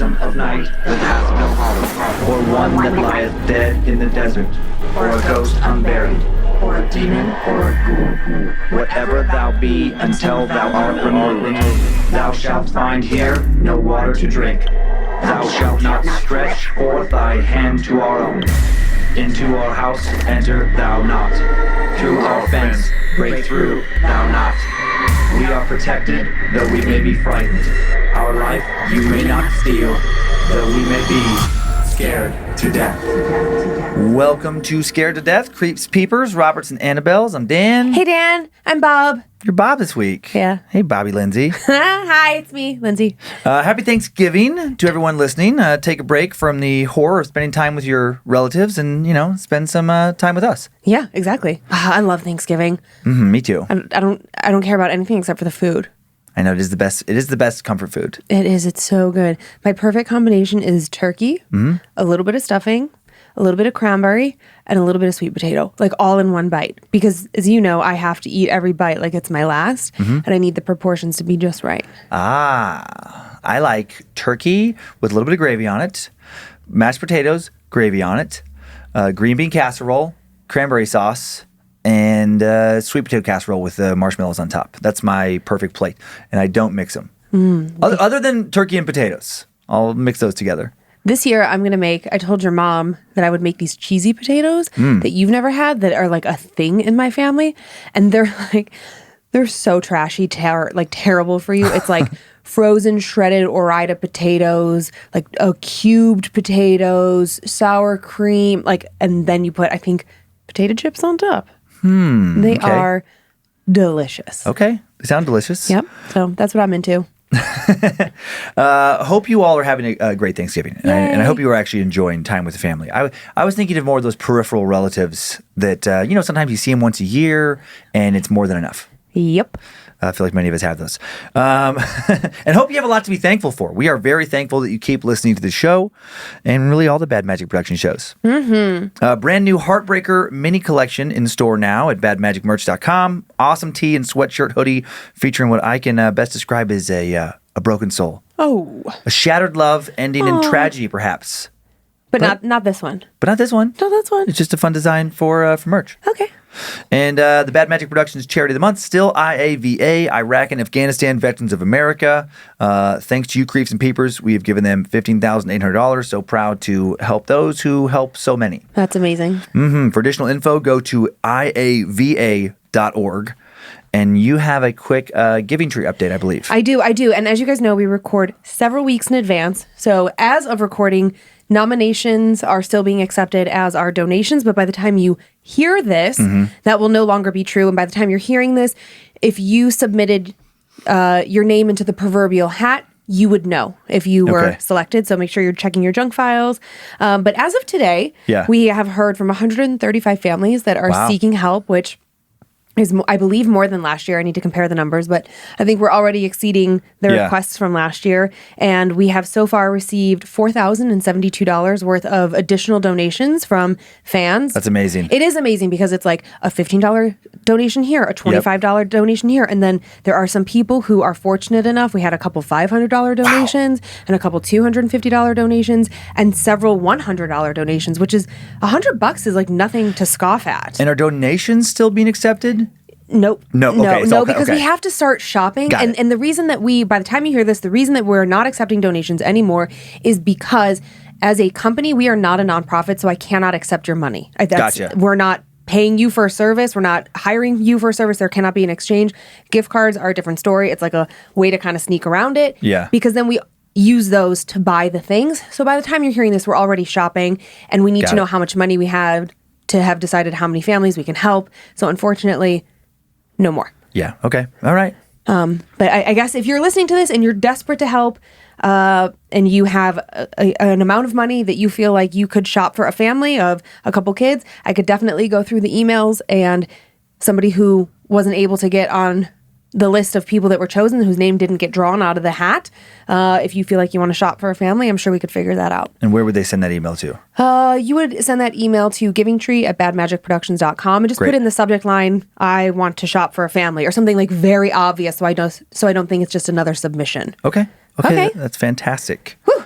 phantom of night that has no heart, or one that lieth dead in the desert, or a ghost unburied, or a demon, or a ghoul. Whatever thou be, until thou art removed, thou shalt find here no water to drink. Thou shalt not stretch forth thy hand to our own. Into our house enter thou not. Through our fence break through thou not. We are protected, though we may be frightened. Our life you may not steal, though we may be scared to death. Welcome to Scared to Death, Creeps, Peepers, Roberts, and Annabelles. I'm Dan. Hey, Dan. I'm Bob. You're Bob this week. Yeah. Hey, Bobby Lynze. Hi, it's me, Lynze. Happy Thanksgiving to everyone listening. Take a break from the horror of spending time with your relatives and, spend some time with us. Yeah, exactly. I love Thanksgiving. Me too. I don't care about anything except for the food. I know it is the best. It is the best comfort food. It is. It's so good. My perfect combination is turkey, a little bit of stuffing, a little bit of cranberry, and a little bit of sweet potato, like all in one bite. Because as you know, I have to eat every bite like it's my last, and I need the proportions to be just right. I like turkey with a little bit of gravy on it, mashed potatoes, gravy on it, green bean casserole, cranberry sauce, and sweet potato casserole with marshmallows on top. That's my perfect plate, and I don't mix them. Other than turkey and potatoes, I'll mix those together. This year, I'm going to make, I told your mom that I would make these cheesy potatoes that you've never had that are like a thing in my family. And they're so trashy, terrible for you. It's like frozen shredded Ore-Ida potatoes, like cubed potatoes, sour cream, and then you put, I think, potato chips on top. They are delicious. Okay. They sound delicious. Yep. So that's what I'm into. Hope you all are having a great Thanksgiving, and I hope you are actually enjoying time with the family. I was thinking of more of those peripheral relatives that sometimes you see them once a year, and it's more than enough. Yep. I feel like many of us have those. And hope you have a lot to be thankful for. We are very thankful that you keep listening to the show and really all the Bad Magic production shows. Brand new Heartbreaker mini collection in store now at badmagicmerch.com. Awesome tee and sweatshirt hoodie featuring what I can best describe as a broken soul. Oh. A shattered love ending in tragedy, perhaps. But not this one. But not this one. Not this one. It's just a fun design for merch. Okay. And the Bad Magic Productions Charity of the Month, still IAVA, Iraq and Afghanistan Veterans of America. Thanks to you, Creeps and Peepers, we have given them $15,800. So proud to help those who help so many. That's amazing. For additional info, go to iava.org. And you have a quick Giving Tree update, I believe. I do. And as you guys know, we record several weeks in advance. So as of recording, nominations are still being accepted as are donations. But by the time you hear this, that will no longer be true. And by the time you're hearing this, if you submitted your name into the proverbial hat, you would know if you were selected. So make sure you're checking your junk files. But as of today, we have heard from 135 families that are seeking help, which is, I believe, more than last year. I need to compare the numbers, but I think we're already exceeding the requests from last year. And we have so far received $4,072 worth of additional donations from fans. That's amazing. It is amazing because it's like a $15 donation here, a $25 donation here. And then there are some people who are fortunate enough. We had a couple $500 donations and a couple $250 donations and several $100 donations, which is $100 is like nothing to scoff at. And are donations still being accepted? Nope. No, because we have to start shopping. And the reason that by the time you hear this, the reason that we're not accepting donations anymore is because as a company, we are not a nonprofit, so I cannot accept your money. Gotcha. We're not paying you for a service. We're not hiring you for a service. There cannot be an exchange. Gift cards are a different story. It's like a way to kind of sneak around it. Yeah. Because then we use those to buy the things. So by the time you're hearing this, we're already shopping, and we need to know how much money we have to have decided how many families we can help. So unfortunately, no more. Yeah. Okay. All right. But I guess if you're listening to this and you're desperate to help, and you have an amount of money that you feel like you could shop for a family of a couple kids, I could definitely go through the emails, and somebody who wasn't able to get on the list of people that were chosen, whose name didn't get drawn out of the hat. If you feel like you want to shop for a family, I'm sure we could figure that out. And where would they send that email to? You would send that email to givingtree@badmagicproductions.com and just put in the subject line, I want to shop for a family, or something like very obvious so I don't think it's just another submission. Okay. That's fantastic. Whew.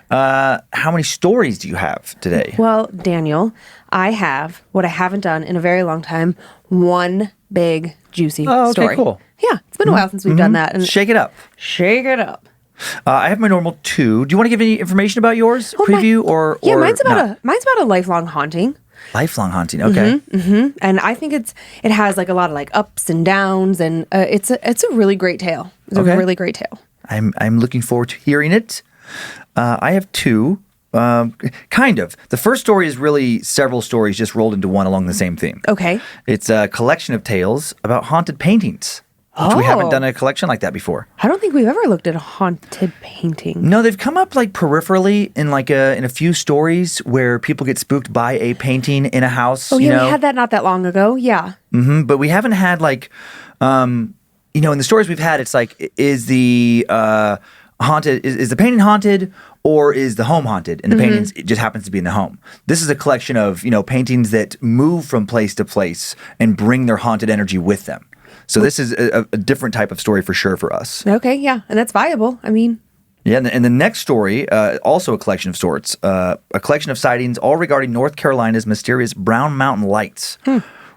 How many stories do you have today? Well, Daniel, I have what I haven't done in a very long time. One big, juicy story. Cool. Yeah, it's been a while since we've done that. And Shake it up. shake it up. I have my normal 2. Do you want to give any information about yours? Oh, Preview or mine's not? about a lifelong haunting. Lifelong haunting. Okay. And I think it has like a lot of like ups and downs, and it's a really great tale. It's Okay. a really great tale. I'm looking forward to hearing it. I have 2. Kind of. The first story is really several stories just rolled into one along the same theme. Okay. It's a collection of tales about haunted paintings. Which we haven't Oh. done a collection like that before. I don't think we've ever looked at a haunted painting. No, they've come up like peripherally in in a few stories where people get spooked by a painting in a house. Oh, you yeah, know? we had that not that long ago. Yeah. But we haven't had like, in the stories we've had, it's like, is the haunted, is the painting haunted or is the home haunted? And the paintings, it just happens to be in the home. This is a collection of, paintings that move from place to place and bring their haunted energy with them. So this is a different type of story for sure for us. Okay, yeah. And that's viable. I mean, Yeah, and the next story, also a collection of sorts, a collection of sightings all regarding North Carolina's mysterious Brown Mountain lights.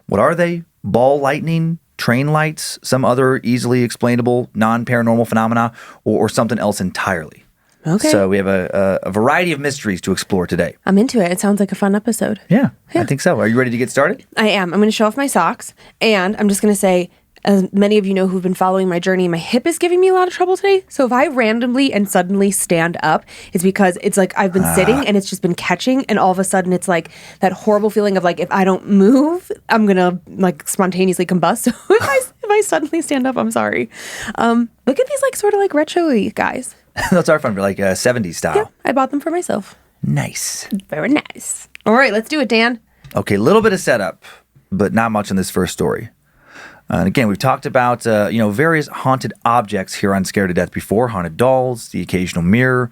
What are they? Ball lightning, train lights, some other easily explainable non-paranormal phenomena, or something else entirely. okay. So we have a variety of mysteries to explore today. I'm into it. It sounds like a fun episode. Yeah, I think so. Are you ready to get started? I am. I'm going to show off my socks, and I'm just going to say, as many of you know who've been following my journey, my hip is giving me a lot of trouble today. So if I randomly and suddenly stand up, it's because it's like I've been sitting and it's just been catching, and all of a sudden it's like that horrible feeling of like if I don't move, I'm gonna like spontaneously combust. So if I suddenly stand up, I'm sorry. Look at these like sort of like retro-y guys. Those are fun, but like 70s style. Yeah, I bought them for myself. Nice. Very nice. All right, let's do it, Dan. Okay, a little bit of setup, but not much in this first story. And again, we've talked about, various haunted objects here on Scared to Death before. Haunted dolls, the occasional mirror,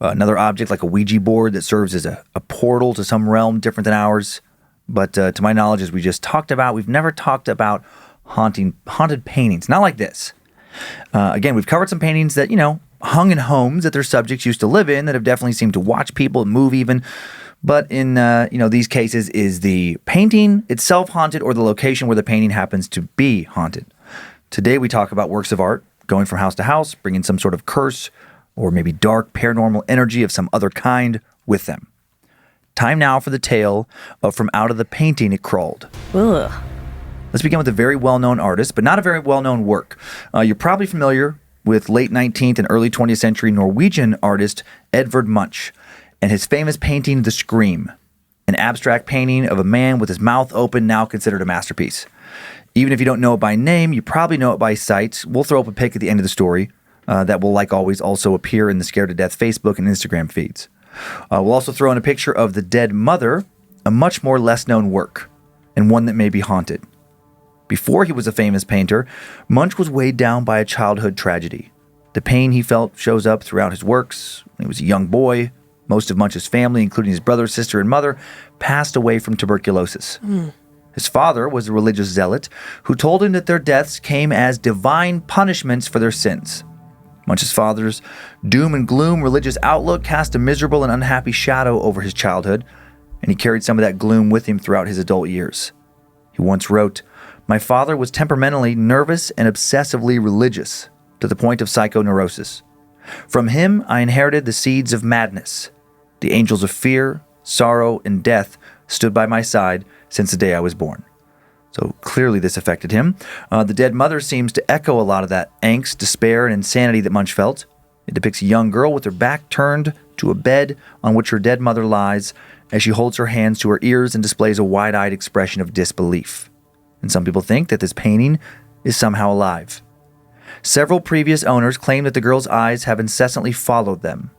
another object like a Ouija board that serves as a portal to some realm different than ours. But to my knowledge, as we just talked about, we've never talked about haunted paintings. Not like this. Again, we've covered some paintings that, hung in homes that their subjects used to live in that have definitely seemed to watch people, move even. But in, these cases, is the painting itself haunted or the location where the painting happens to be haunted? Today we talk about works of art, going from house to house, bringing some sort of curse or maybe dark paranormal energy of some other kind with them. Time now for the tale of From Out of the Painting It Crawled. Ugh. Let's begin with a very well-known artist, but not a very well-known work. You're probably familiar with late 19th and early 20th century Norwegian artist Edvard Munch and his famous painting, The Scream, an abstract painting of a man with his mouth open, now considered a masterpiece. Even if you don't know it by name, you probably know it by sight. We'll throw up a pic at the end of the story that will, like always, also appear in the Scared to Death Facebook and Instagram feeds. We'll also throw in a picture of The Dead Mother, a much more less-known work, and one that may be haunted. Before he was a famous painter, Munch was weighed down by a childhood tragedy. The pain he felt shows up throughout his works. When he was a young boy, most of Munch's family, including his brother, sister, and mother, passed away from tuberculosis. His father was a religious zealot who told him that their deaths came as divine punishments for their sins. Munch's father's doom and gloom religious outlook cast a miserable and unhappy shadow over his childhood, and he carried some of that gloom with him throughout his adult years. He once wrote, "My father was temperamentally nervous and obsessively religious, to the point of psychoneurosis. From him, I inherited the seeds of madness. The angels of fear, sorrow, and death stood by my side since the day I was born." So clearly this affected him. The Dead Mother seems to echo a lot of that angst, despair, and insanity that Munch felt. It depicts a young girl with her back turned to a bed on which her dead mother lies as she holds her hands to her ears and displays a wide-eyed expression of disbelief. And some people think that this painting is somehow alive. Several previous owners claim that the girl's eyes have incessantly followed them,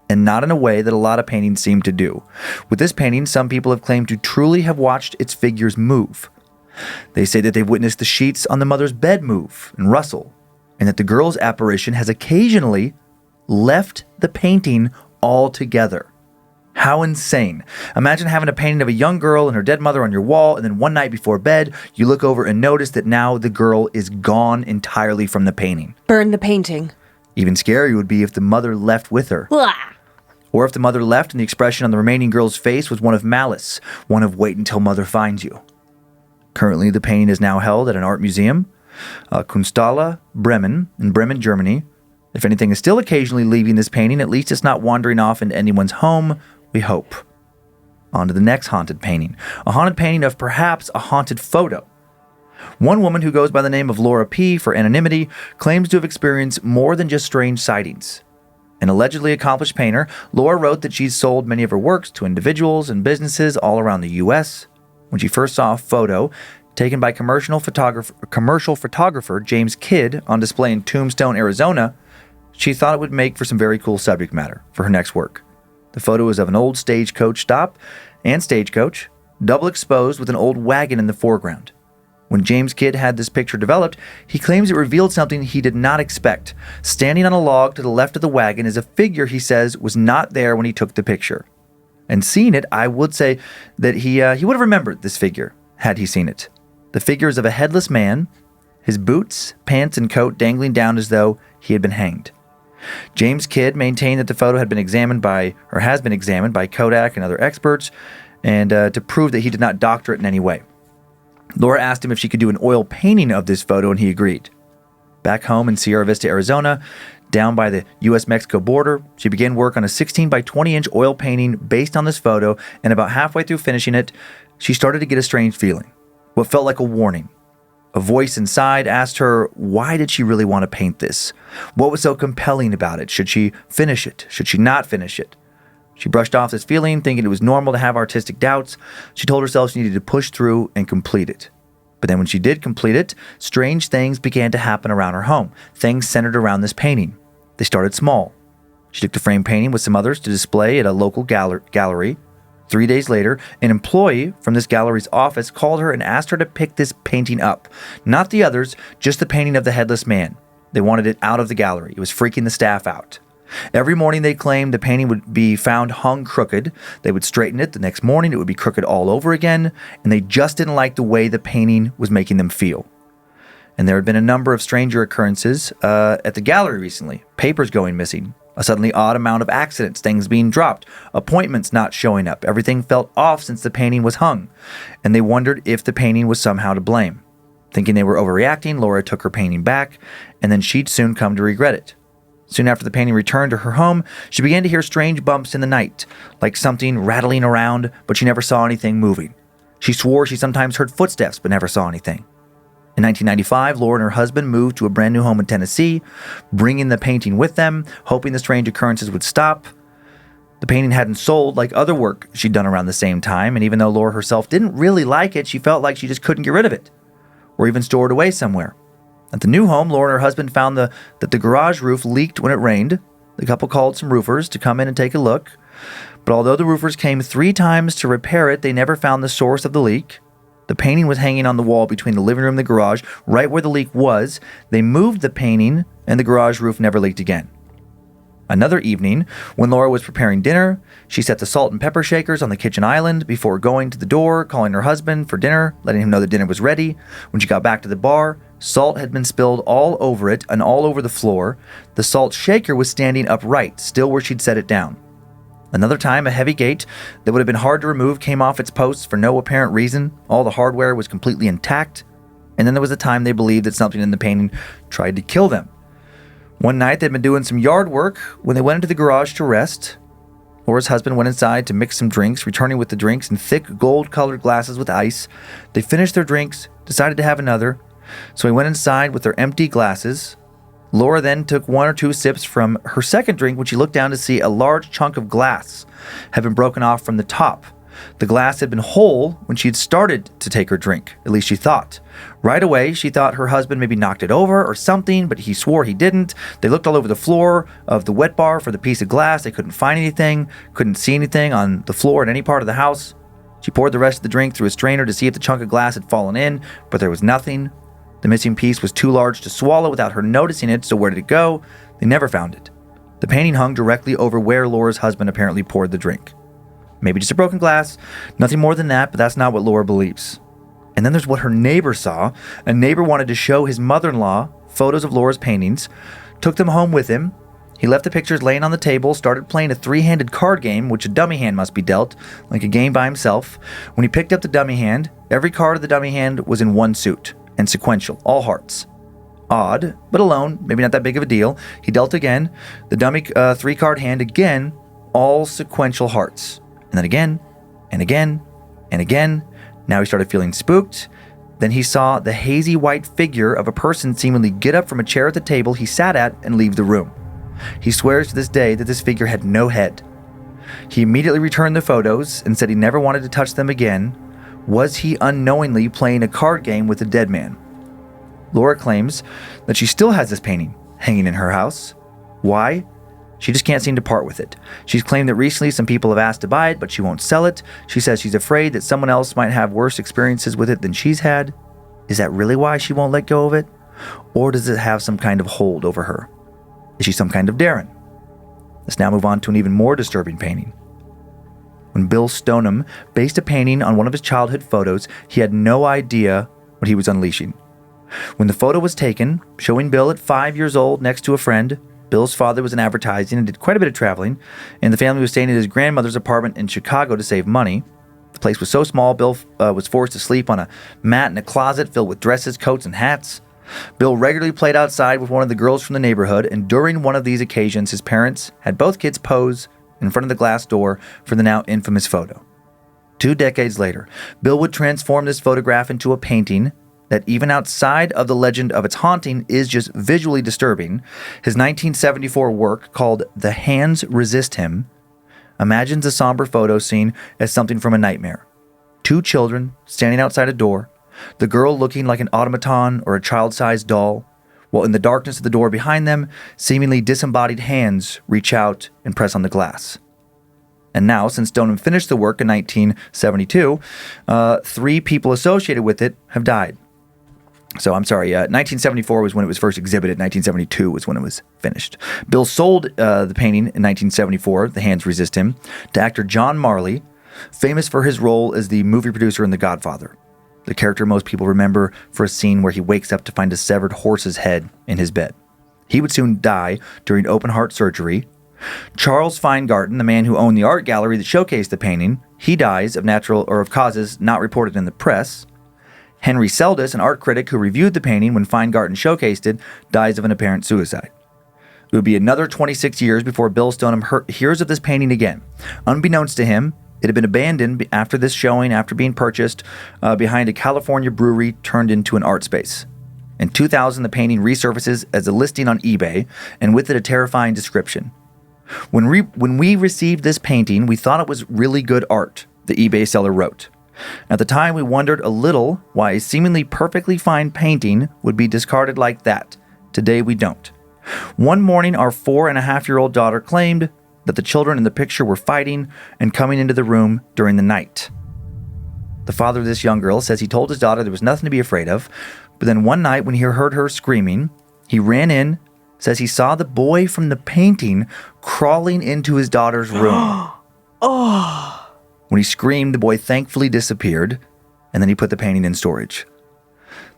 and not in a way that a lot of paintings seem to do. With this painting, some people have claimed to truly have watched its figures move. They say that they've witnessed the sheets on the mother's bed move and rustle, and that the girl's apparition has occasionally left the painting altogether. How insane. Imagine having a painting of a young girl and her dead mother on your wall, and then one night before bed, you look over and notice that now the girl is gone entirely from the painting. Burn the painting. Even scarier would be if the mother left with her. Blah. Or if the mother left and the expression on the remaining girl's face was one of malice, one of wait until mother finds you. Currently, the painting is now held at an art museum, Kunsthalle Bremen, in Bremen, Germany. If anything is still occasionally leaving this painting, at least it's not wandering off into anyone's home, we hope. On to the next haunted painting. A haunted painting of perhaps a haunted photo. One woman who goes by the name of Laura P. for anonymity claims to have experienced more than just strange sightings. An allegedly accomplished painter, Laura wrote that she's sold many of her works to individuals and businesses all around the U.S. When she first saw a photo taken by commercial photographer James Kidd on display in Tombstone, Arizona, she thought it would make for some very cool subject matter for her next work. The photo is of an old stagecoach stop and stagecoach, double exposed with an old wagon in the foreground. When James Kidd had this picture developed, he claims it revealed something he did not expect. Standing on a log to the left of the wagon is a figure he says was not there when he took the picture. And seeing it, I would say that he would have remembered this figure had he seen it. The figure is of a headless man, his boots, pants, and coat dangling down as though he had been hanged. James Kidd maintained that the photo has been examined by Kodak and other experts, and to prove that he did not doctor it in any way. Laura asked him if she could do an oil painting of this photo, and he agreed. Back home in Sierra Vista, Arizona, down by the U.S.-Mexico border, she began work on a 16 by 20-inch oil painting based on this photo, and about halfway through finishing it, she started to get a strange feeling, what felt like a warning. A voice inside asked her, why did she really want to paint this? What was so compelling about it? Should she finish it? Should she not finish it? She brushed off this feeling, thinking it was normal to have artistic doubts. She told herself she needed to push through and complete it. But then when she did complete it, strange things began to happen around her home, things centered around this painting. They started small. She took the frame painting with some others to display at a local gallery. 3 days later, an employee from this gallery's office called her and asked her to pick this painting up. Not the others, just the painting of the headless man. They wanted it out of the gallery. It was freaking the staff out. Every morning they claimed the painting would be found hung crooked. They would straighten it. The next morning it would be crooked all over again, and they just didn't like the way the painting was making them feel. And there had been a number of stranger occurrences at the gallery recently. Papers going missing. A suddenly odd amount of accidents, things being dropped, appointments not showing up. Everything felt off since the painting was hung, and they wondered if the painting was somehow to blame. Thinking they were overreacting, Laura took her painting back, and then she'd soon come to regret it. Soon after the painting returned to her home, she began to hear strange bumps in the night, like something rattling around, but she never saw anything moving. She swore she sometimes heard footsteps, but never saw anything. In 1995, Laura and her husband moved to a brand new home in Tennessee, bringing the painting with them, hoping the strange occurrences would stop. The painting hadn't sold like other work she'd done around the same time, and even though Laura herself didn't really like it, she felt like she just couldn't get rid of it, or even store it away somewhere. At the new home, Laura and her husband found that the garage roof leaked when it rained. The couple called some roofers to come in and take a look, but although the roofers came 3 times to repair it, they never found the source of the leak. The painting was hanging on the wall between the living room and the garage, right where the leak was. They moved the painting, and the garage roof never leaked again. Another evening, when Laura was preparing dinner, she set the salt and pepper shakers on the kitchen island before going to the door, calling her husband for dinner, letting him know that dinner was ready. When she got back to the bar, salt had been spilled all over it and all over the floor. The salt shaker was standing upright, still where she'd set it down. Another time, a heavy gate that would have been hard to remove came off its posts for no apparent reason. All the hardware was completely intact. And then there was a time they believed that something in the painting tried to kill them. One night, they'd been doing some yard work when they went into the garage to rest. Laura's husband went inside to mix some drinks, returning with the drinks in thick gold-colored glasses with ice. They finished their drinks, decided to have another, so he went inside with their empty glasses. Laura then took 1 or 2 sips from her second drink when she looked down to see a large chunk of glass had been broken off from the top. The glass had been whole when she had started to take her drink, at least she thought. Right away, she thought her husband maybe knocked it over or something, but he swore he didn't. They looked all over the floor of the wet bar for the piece of glass. They couldn't find anything, couldn't see anything on the floor in any part of the house. She poured the rest of the drink through a strainer to see if the chunk of glass had fallen in, but there was nothing. The missing piece was too large to swallow without her noticing it, so where did it go? They never found it. The painting hung directly over where Laura's husband apparently poured the drink. Maybe just a broken glass, nothing more than that, but that's not what Laura believes. And then there's what her neighbor saw. A neighbor wanted to show his mother-in-law photos of Laura's paintings, took them home with him. He left the pictures laying on the table, started playing a 3-handed card game, which a dummy hand must be dealt, like a game by himself. When he picked up the dummy hand, every card of the dummy hand was in one suit, and sequential, all hearts. Odd, but alone, maybe not that big of a deal. He dealt again, the dummy 3-card hand again, all sequential hearts. And then again, and again, and again. Now he started feeling spooked. Then he saw the hazy white figure of a person seemingly get up from a chair at the table he sat at and leave the room. He swears to this day that this figure had no head. He immediately returned the photos and said he never wanted to touch them again. Was he unknowingly playing a card game with a dead man? Laura claims that she still has this painting hanging in her house. Why? She just can't seem to part with it. She's claimed that recently some people have asked to buy it, but she won't sell it. She says she's afraid that someone else might have worse experiences with it than she's had. Is that really why she won't let go of it? Or does it have some kind of hold over her? Is she some kind of Darren? Let's now move on to an even more disturbing painting. When Bill Stoneham based a painting on one of his childhood photos, he had no idea what he was unleashing. When the photo was taken, showing Bill at 5 years old next to a friend, Bill's father was in advertising and did quite a bit of traveling, and the family was staying at his grandmother's apartment in Chicago to save money. The place was so small, Bill was forced to sleep on a mat in a closet filled with dresses, coats, and hats. Bill regularly played outside with one of the girls from the neighborhood, and during one of these occasions, his parents had both kids pose in front of the glass door for the now infamous photo. 2 decades later, Bill would transform this photograph into a painting that, even outside of the legend of its haunting, is just visually disturbing. His 1974 work, called The Hands Resist Him, imagines a somber photo scene as something from a nightmare. 2 children standing outside a door, the girl looking like an automaton or a child-sized doll, while in the darkness of the door behind them, seemingly disembodied hands reach out and press on the glass. And now, since Stoneham finished the work in 1972, 3 people associated with it have died. So, 1974 was when it was first exhibited. 1972 was when it was finished. Bill sold the painting in 1974, The Hands Resist Him, to actor John Marley, famous for his role as the movie producer in The Godfather. The character most people remember for a scene where he wakes up to find a severed horse's head in his bed. He would soon die during open-heart surgery. Charles Feingarten, the man who owned the art gallery that showcased the painting, he dies of natural or of causes not reported in the press. Henry Seldes, an art critic who reviewed the painting when Feingarten showcased it, dies of an apparent suicide. It would be another 26 years before Bill Stoneham hears of this painting again. Unbeknownst to him, it had been abandoned after this showing, after being purchased behind a California brewery turned into an art space. In 2000, the painting resurfaces as a listing on eBay, and with it a terrifying description. When we received this painting, we thought it was really good art, the eBay seller wrote. At the time, we wondered a little why a seemingly perfectly fine painting would be discarded like that. Today, we don't. One morning, our 4.5-year-old daughter claimed that the children in the picture were fighting and coming into the room during the night. The father of this young girl says he told his daughter there was nothing to be afraid of, but then one night when he heard her screaming, he ran in, says he saw the boy from the painting crawling into his daughter's room. When he screamed, the boy thankfully disappeared, and then he put the painting in storage.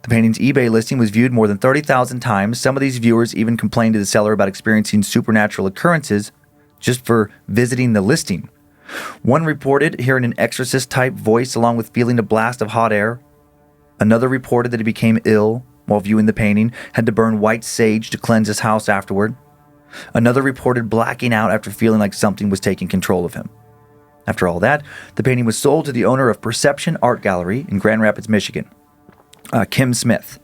The painting's eBay listing was viewed more than 30,000 times. Some of these viewers even complained to the seller about experiencing supernatural occurrences just for visiting the listing. One reported hearing an exorcist-type voice along with feeling a blast of hot air. Another reported that he became ill while viewing the painting, had to burn white sage to cleanse his house afterward. Another reported blacking out after feeling like something was taking control of him. After all that, the painting was sold to the owner of Perception Art Gallery in Grand Rapids, Michigan, Kim Smith.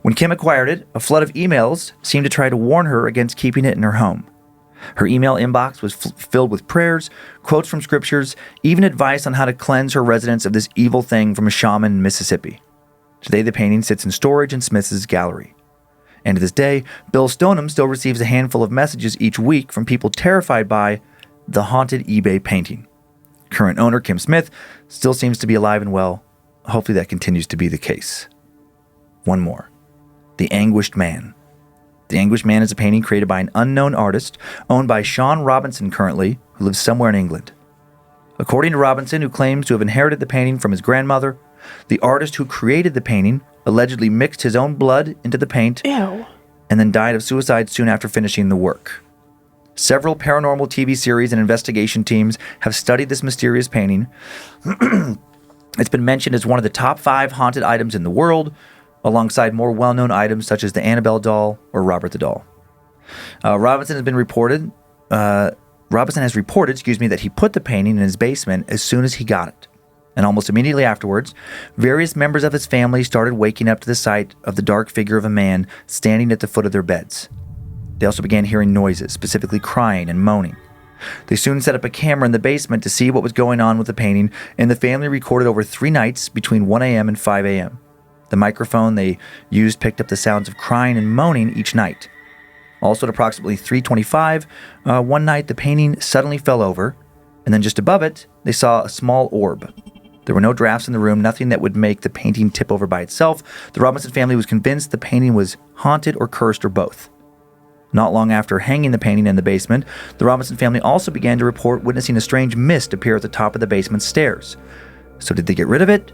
When Kim acquired it, a flood of emails seemed to try to warn her against keeping it in her home. Her email inbox was filled with prayers, quotes from scriptures, even advice on how to cleanse her residence of this evil thing from a shaman in Mississippi. Today, the painting sits in storage in Smith's gallery. And to this day, Bill Stoneham still receives a handful of messages each week from people terrified by the haunted eBay painting. Current owner, Kim Smith, still seems to be alive and well. Hopefully that continues to be the case. One more. The Anguished Man. The Anguished Man is a painting created by an unknown artist, owned by Sean Robinson currently, who lives somewhere in England. According to Robinson, who claims to have inherited the painting from his grandmother, the artist who created the painting allegedly mixed his own blood into the paint Ew. and then died of suicide soon after finishing the work. Several paranormal TV series and investigation teams have studied this mysterious painting. It's been mentioned as one of the top 5 haunted items in the world, alongside more well-known items such as the Annabelle doll or Robert the doll. Robinson has reported, that he put the painting in his basement as soon as he got it. And almost immediately afterwards, various members of his family started waking up to the sight of the dark figure of a man standing at the foot of their beds. They also began hearing noises, specifically crying and moaning. They soon set up a camera in the basement to see what was going on with the painting, and the family recorded over 3 nights between 1 a.m. and 5 a.m. The microphone they used picked up the sounds of crying and moaning each night. Also at approximately 3:25, one night the painting suddenly fell over, and then just above it, they saw a small orb. There were no drafts in the room, nothing that would make the painting tip over by itself. The Robinson family was convinced the painting was haunted or cursed or both. Not long after hanging the painting in the basement, the Robinson family also began to report witnessing a strange mist appear at the top of the basement stairs. So did they get rid of it?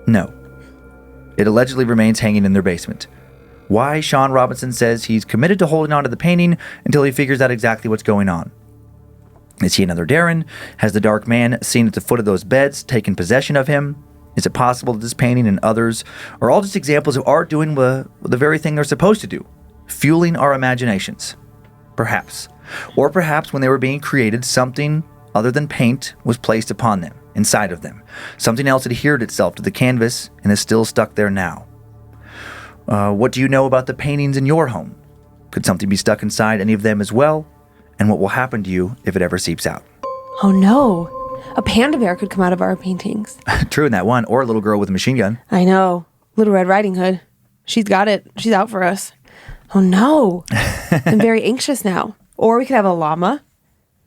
No. It allegedly remains hanging in their basement. Why? Sean Robinson says he's committed to holding on to the painting until he figures out exactly what's going on. Is he another Darren? Has the dark man seen at the foot of those beds taken possession of him? Is it possible that this painting and others are all just examples of art doing the very thing they're supposed to do, fueling our imaginations? Perhaps. Or perhaps when they were being created, something other than paint was placed upon them, inside of them. Something else adhered itself to the canvas and is still stuck there now. What do you know about the paintings in your home? Could something be stuck inside any of them as well? And what will happen to you if it ever seeps out? Oh no. A panda bear could come out of our paintings. True in that one. Or a little girl with a machine gun. I know. Little Red Riding Hood. She's got it. She's out for us. Oh no. I'm very anxious now. Or we could have a llama.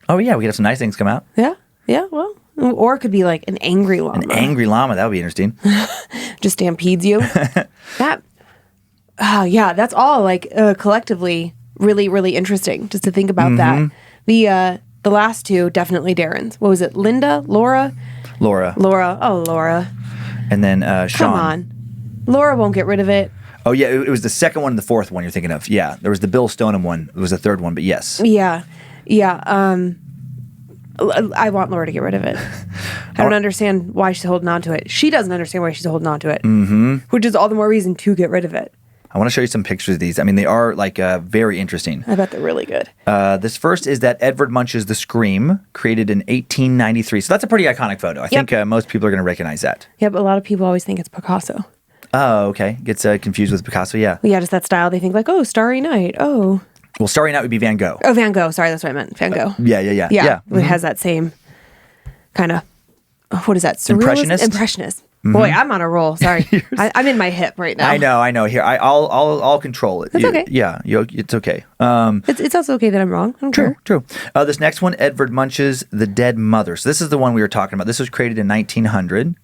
Oh yeah, we could have some nice things come out. Yeah. Yeah, well. Or it could be like an angry llama. An angry llama, that would be interesting. Just stampedes you. That's all like collectively really, really interesting just to think about that. The last 2, definitely Darren's. What was it? Linda? Laura? Laura. Oh, Laura. And then Sean. Come on. Laura won't get rid of it. Oh yeah, it was the second one and the fourth one you're thinking of. Yeah, there was the Bill Stoneham one. It was the third one, but yes. Yeah. I want Laura to get rid of it. I don't understand why she's holding on to it. She doesn't understand why she's holding on to it. Which is all the more reason to get rid of it. I want to show you some pictures of these. I mean, they are like very interesting. I bet they're really good. This first is that Edvard Munch's The Scream, created in 1893. So that's a pretty iconic photo. I think most people are going to recognize that. Yeah, but a lot of people always think it's Picasso. Oh, okay. Gets confused with Picasso, yeah. Well, yeah, just that style. They think like, oh, Starry Night. Oh. Well, Starry Night would be Van Gogh. Oh, Van Gogh. Sorry, that's what I meant. Van Gogh. Yeah. It has that same kind of, what is that? Surrealist? Impressionist. Boy, I'm on a roll. Sorry. I'm in my hip right now. I know. Here, I'll control it. It's okay. Yeah, it's okay. It's also okay that I'm wrong. I don't care. True. This next one, Edvard Munch's The Dead Mother. So this is the one we were talking about. This was created in 1900.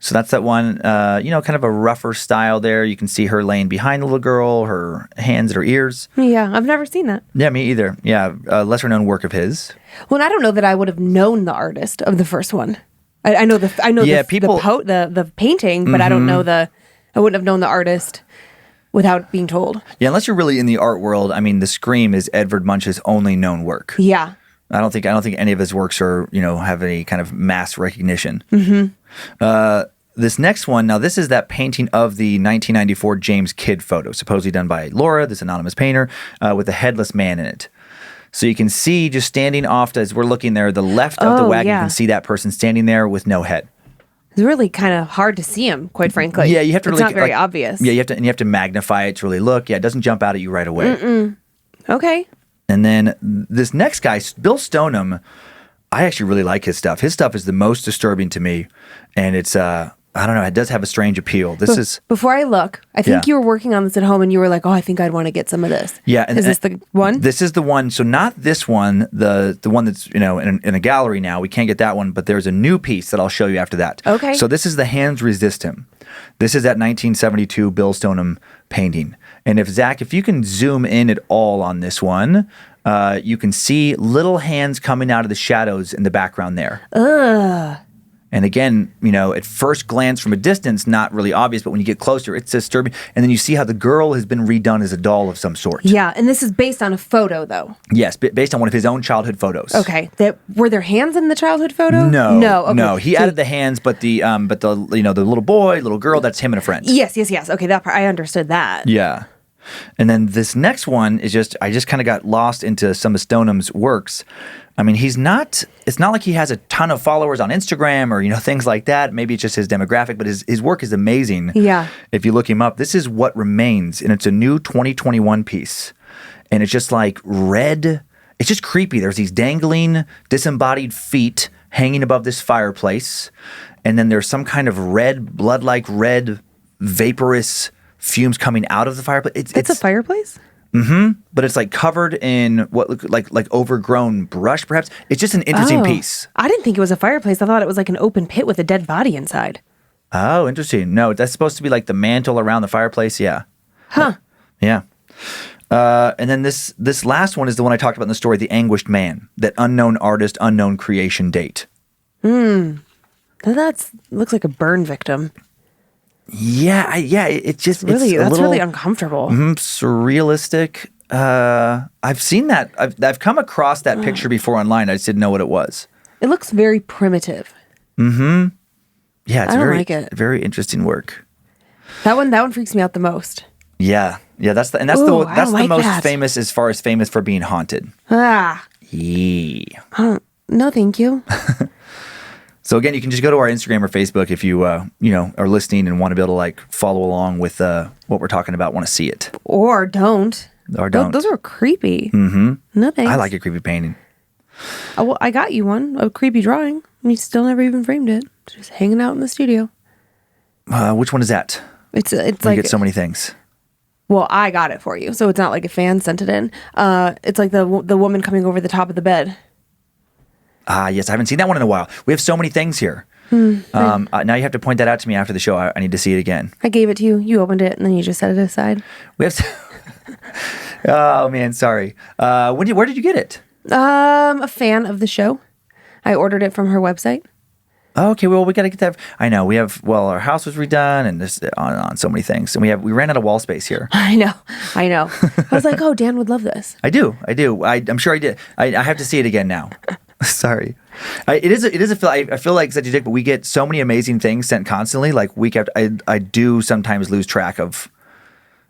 So that's that one, kind of a rougher style there. You can see her laying behind the little girl, her hands at her ears. Yeah, I've never seen that. Yeah, me either. Yeah, lesser known work of his. Well, and I don't know that I would have known the artist of the first one. I know the painting, but I don't know I wouldn't have known the artist without being told. Yeah, unless you're really in the art world. I mean, The Scream is Edvard Munch's only known work. Yeah. I don't think any of his works are, have any kind of mass recognition. This next one, now this is that painting of the 1994 James Kidd photo, supposedly done by Laura, this anonymous painter, with a headless man in it. So you can see just standing off as we're looking there, the left of the wagon, you can see that person standing there with no head. It's really kind of hard to see him, quite frankly. Yeah, you have to. It's not very obvious. Yeah, you have to magnify it to really look. Yeah, it doesn't jump out at you right away. Okay. And then this next guy, Bill Stoneham, I actually really like his stuff. His stuff is the most disturbing to me, and it's I don't know, it does have a strange appeal. Before I look, I think you were working on this at home and you were like, oh, I think I'd want to get some of this. Yeah. Is this the one? This is the one. So not this one, the one that's, in a gallery now. We can't get that one, but there's a new piece that I'll show you after that. Okay. So this is The Hands Resist Him. This is that 1972 Bill Stoneham painting. And if you can zoom in at all on this one, you can see little hands coming out of the shadows in the background there. Ugh. And again, at first glance from a distance, not really obvious, but when you get closer, it's disturbing. And then you see how the girl has been redone as a doll of some sort. Yeah, and this is based on a photo, though. Yes, based on one of his own childhood photos. Okay. Were there hands in the childhood photo? No. Okay. No. He added the hands, but the little boy, little girl, that's him and a friend. Yes. Okay, that part I understood that. Yeah. And then this next one is I just kind of got lost into some of Stoneham's works. I mean, it's not like he has a ton of followers on Instagram or, things like that. Maybe it's just his demographic, but his work is amazing. Yeah. If you look him up, this is What Remains, and it's a new 2021 piece. And it's just like red. It's just creepy. There's these dangling, disembodied feet hanging above this fireplace. And then there's some kind of red, blood-like red, vaporous fumes coming out of the fireplace. It's a fireplace? Mm-hmm. But it's like covered in what look like overgrown brush, perhaps. It's just an interesting piece. I didn't think it was a fireplace. I thought it was like an open pit with a dead body inside. Oh, interesting. No, that's supposed to be like the mantle around the fireplace. Yeah. Huh. Yeah. And then this last one is the one I talked about in the story, The Anguished Man, that unknown artist, unknown creation date. That looks like a burn victim. Yeah, it's just Really, it's that's little, really uncomfortable. surrealistic. I've seen that. I've come across that picture before online. I just didn't know what it was. It looks very primitive. Yeah, it's I don't very like it. very interesting work. That one freaks me out the most. Yeah, that's the I don't like most that. famous as far as famous for being haunted. Ah, Yeah. no, thank you. So again, you can just go to our Instagram or Facebook if you are listening and want to be able to follow along with what we're talking about, want to see it. Or don't. Or don't. Those are creepy. Mm-hmm. No thanks. I like a creepy painting. Oh, well, I got you one, a creepy drawing. You still never even framed it. It's just hanging out in the studio. Which one is that? It's You like get so many things. Well, I got it for you, so it's not like a fan sent it in. It's like the woman coming over the top of the bed. Ah, yes, I haven't seen that one in a while. We have so many things here. Now you have to point that out to me after the show. I need to see it again. I gave it to you. You opened it, and then you just set it aside. We have. Oh man, sorry. Where did you get it? A fan of the show. I ordered it from her website. Oh, okay, well, we got to get that. I know we have. Well, our house was redone, and this on so many things, and we ran out of wall space here. I know. I was like, oh, Dan would love this. I do. I'm sure I did. I have to see it again now. Sorry. It is a. I feel like such a dick, but we get so many amazing things sent constantly. Like week after, I do sometimes lose track of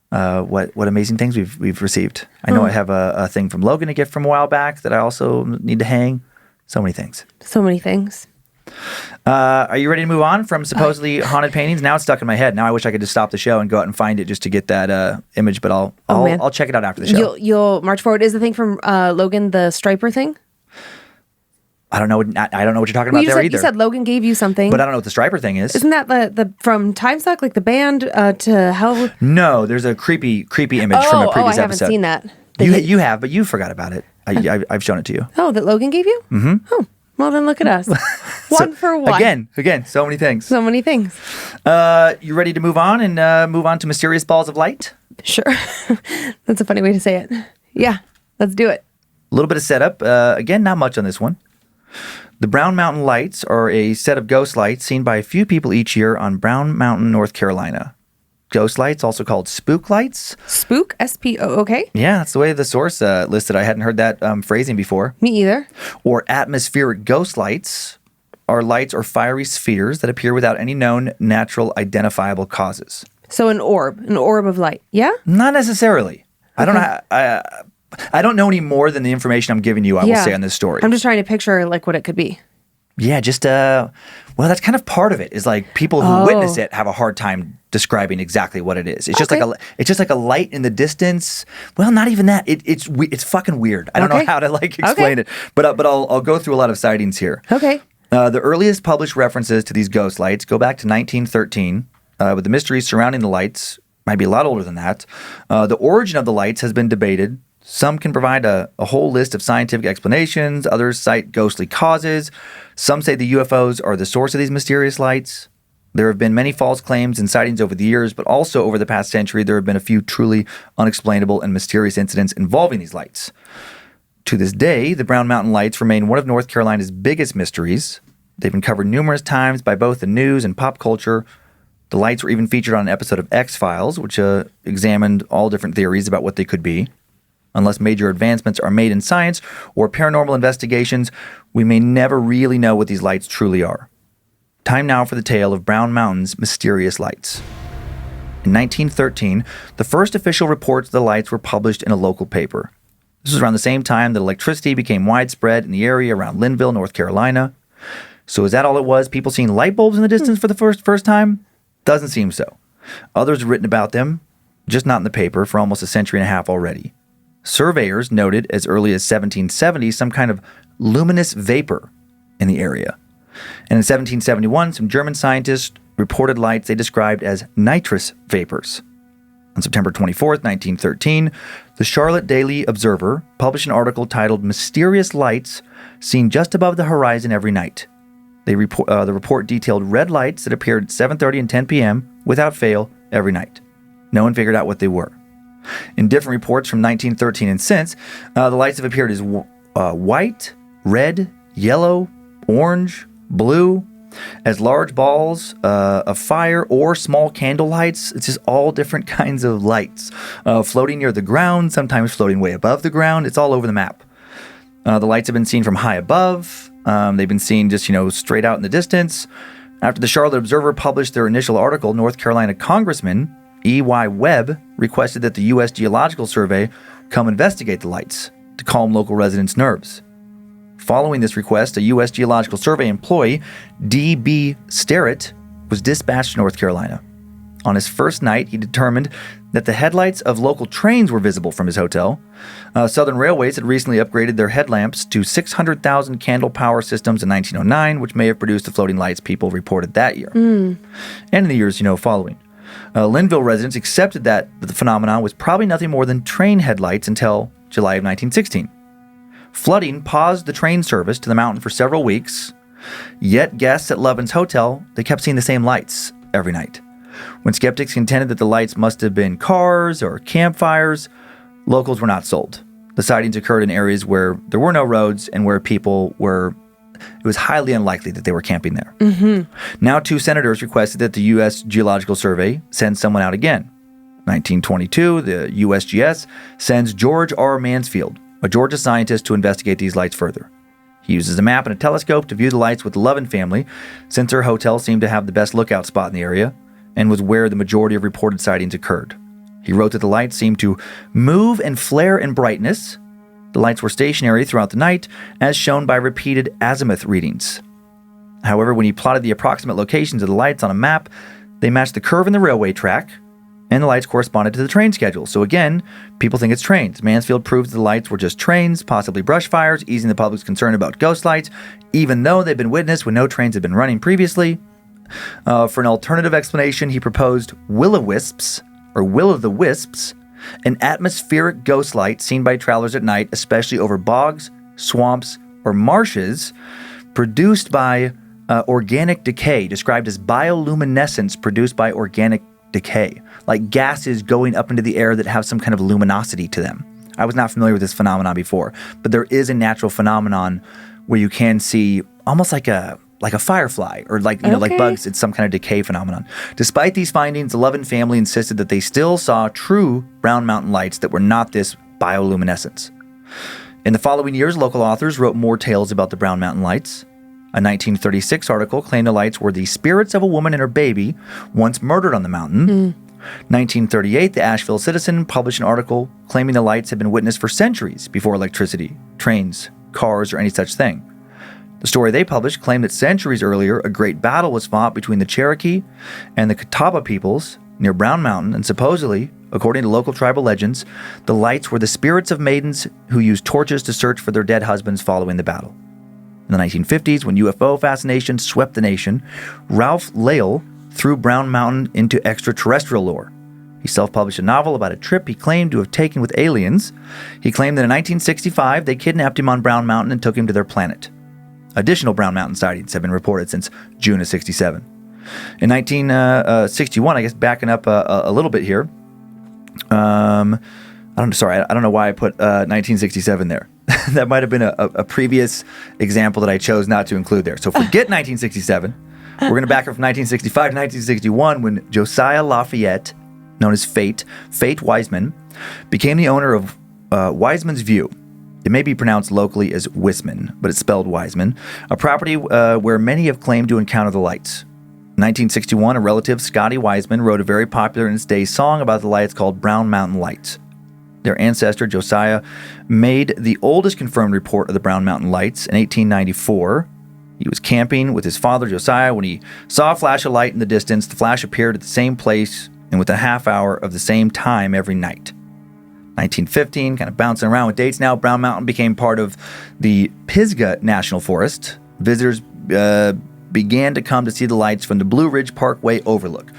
what amazing things we've received. I know I have a thing from Logan, a gift from a while back that I also need to hang. So many things. So many things. Are you ready to move on from supposedly haunted paintings? Now it's stuck in my head. Now I wish I could just stop the show and go out and find it just to get that image. But I'll check it out after the show. You'll march forward. Is the thing from Logan the striper thing? I don't know what you're talking about there either. You said Logan gave you something, but I don't know what the striper thing is. Isn't that the from Time Suck, like the band to Hell? No, there's a creepy image from a previous I haven't episode. seen that. You have, but you forgot about it. I've shown it to you. Oh, that Logan gave you? Mm-hmm. Oh, well then look at us. One for one. Again, so many things. So many things. You ready to move on and move on to mysterious balls of light? Sure. That's a funny way to say it. Yeah, let's do it. A little bit of setup. Again, not much on this one. The Brown Mountain Lights are a set of ghost lights seen by a few people each year on Brown Mountain, North Carolina. Ghost lights, also called spook lights. Spook? S-P-O, okay. Yeah, that's the way the source listed. I hadn't heard that phrasing before. Me either. Or atmospheric ghost lights are lights or fiery spheres that appear without any known natural identifiable causes. So an orb of light, yeah? Not necessarily. Okay. I don't know any more than the information I'm giving you, I will say, on this story. I'm just trying to picture like what it could be. Yeah, just, well, that's kind of part of it, is like people who witness it have a hard time describing exactly what it is. It's just like a light in the distance. Well, not even that. It's fucking weird. I don't know how to explain it, but I'll go through a lot of sightings here. Okay. The earliest published references to these ghost lights go back to 1913, with the mysteries surrounding the lights. Might be a lot older than that. The origin of the lights has been debated. Some can provide a whole list of scientific explanations. Others cite ghostly causes. Some say the UFOs are the source of these mysterious lights. There have been many false claims and sightings over the years, but also over the past century, there have been a few truly unexplainable and mysterious incidents involving these lights. To this day, the Brown Mountain Lights remain one of North Carolina's biggest mysteries. They've been covered numerous times by both the news and pop culture. The lights were even featured on an episode of X-Files, which examined all different theories about what they could be. Unless major advancements are made in science or paranormal investigations, we may never really know what these lights truly are. Time now for the tale of Brown Mountain's mysterious lights. In 1913, the first official reports of the lights were published in a local paper. This was around the same time that electricity became widespread in the area around Linville, North Carolina. So is that all it was? People seeing light bulbs in the distance for the first time? Doesn't seem so. Others have written about them, just not in the paper, for almost a century and a half already. Surveyors noted as early as 1770 some kind of luminous vapor in the area. And in 1771, some German scientists reported lights they described as nitrous vapors. On September 24th, 1913, the Charlotte Daily Observer published an article titled Mysterious Lights Seen Just Above the Horizon Every Night. The report detailed red lights that appeared at 7:30 and 10 p.m. without fail every night. No one figured out what they were. In different reports from 1913 and since, the lights have appeared as white, red, yellow, orange, blue, as large balls of fire or small candle lights. It's just all different kinds of lights. Floating near the ground, sometimes floating way above the ground. It's all over the map. The lights have been seen from high above. They've been seen just, straight out in the distance. After the Charlotte Observer published their initial article, North Carolina Congressman E.Y. Webb requested that the U.S. Geological Survey come investigate the lights to calm local residents' nerves. Following this request, a U.S. Geological Survey employee, D.B. Sterrett, was dispatched to North Carolina. On his first night, he determined that the headlights of local trains were visible from his hotel. Southern Railways had recently upgraded their headlamps to 600,000 candle power systems in 1909, which may have produced the floating lights people reported that year. And in the years, following. Linville residents accepted that the phenomenon was probably nothing more than train headlights until July of 1916. Flooding paused the train service to the mountain for several weeks, yet guests at Lovin's Hotel, they kept seeing the same lights every night. When skeptics contended that the lights must have been cars or campfires, locals were not sold. The sightings occurred in areas where there were no roads and where people were. It was highly unlikely that they were camping there. Now, two senators requested that the U.S. Geological Survey send someone out again. 1922, the USGS sends George R. Mansfield, a Georgia scientist, to investigate these lights further. He uses a map and a telescope to view the lights with the Lovin family, since their hotel seemed to have the best lookout spot in the area and was where the majority of reported sightings occurred. He wrote that the lights seemed to move and flare in brightness. The lights were stationary throughout the night, as shown by repeated azimuth readings. However, when he plotted the approximate locations of the lights on a map, they matched the curve in the railway track, and the lights corresponded to the train schedule. So again, people think it's trains. Mansfield proves the lights were just trains, possibly brush fires, easing the public's concern about ghost lights, even though they've been witnessed when no trains had been running previously. For an alternative explanation, he proposed will-o-wisps, or will-o'-the-wisps, an atmospheric ghost light seen by travelers at night, especially over bogs, swamps, or marshes, produced by organic decay, described as bioluminescence produced by organic decay, like gases going up into the air that have some kind of luminosity to them. I was not familiar with this phenomenon before, but there is a natural phenomenon where you can see almost like a firefly or like bugs. It's some kind of decay phenomenon. Despite these findings, the Lovin family insisted that they still saw true Brown Mountain lights that were not this bioluminescence. In the following years, local authors wrote more tales about the Brown Mountain lights. A 1936 article claimed the lights were the spirits of a woman and her baby once murdered on the mountain. 1938, the Asheville Citizen published an article claiming the lights had been witnessed for centuries before electricity, trains, cars, or any such thing. The story they published claimed that centuries earlier, a great battle was fought between the Cherokee and the Catawba peoples near Brown Mountain, and supposedly, according to local tribal legends, the lights were the spirits of maidens who used torches to search for their dead husbands following the battle. In the 1950s, when UFO fascination swept the nation, Ralph Lale threw Brown Mountain into extraterrestrial lore. He self-published a novel about a trip he claimed to have taken with aliens. He claimed that in 1965, they kidnapped him on Brown Mountain and took him to their planet. Additional Brown Mountain sightings have been reported since June of 67. In 1961, I guess backing up a little bit here, I don't know why I put 1967 there. That might have been a previous example that I chose not to include there. So forget 1967. We're going to back up from 1965 to 1961 when Josiah Lafayette, known as Fate Wiseman, became the owner of Wiseman's View. It may be pronounced locally as Wisman, but it's spelled Wiseman, a property where many have claimed to encounter the lights. In 1961, a relative, Scotty Wiseman, wrote a very popular in its day song about the lights called Brown Mountain Lights. Their ancestor, Josiah, made the oldest confirmed report of the Brown Mountain Lights in 1894. He was camping with his father, Josiah, when he saw a flash of light in the distance. The flash appeared at the same place and within a half hour of the same time every night. 1915, kind of bouncing around with dates now, Brown Mountain became part of the Pisgah National Forest. Visitors began to come to see the lights from the Blue Ridge Parkway overlook.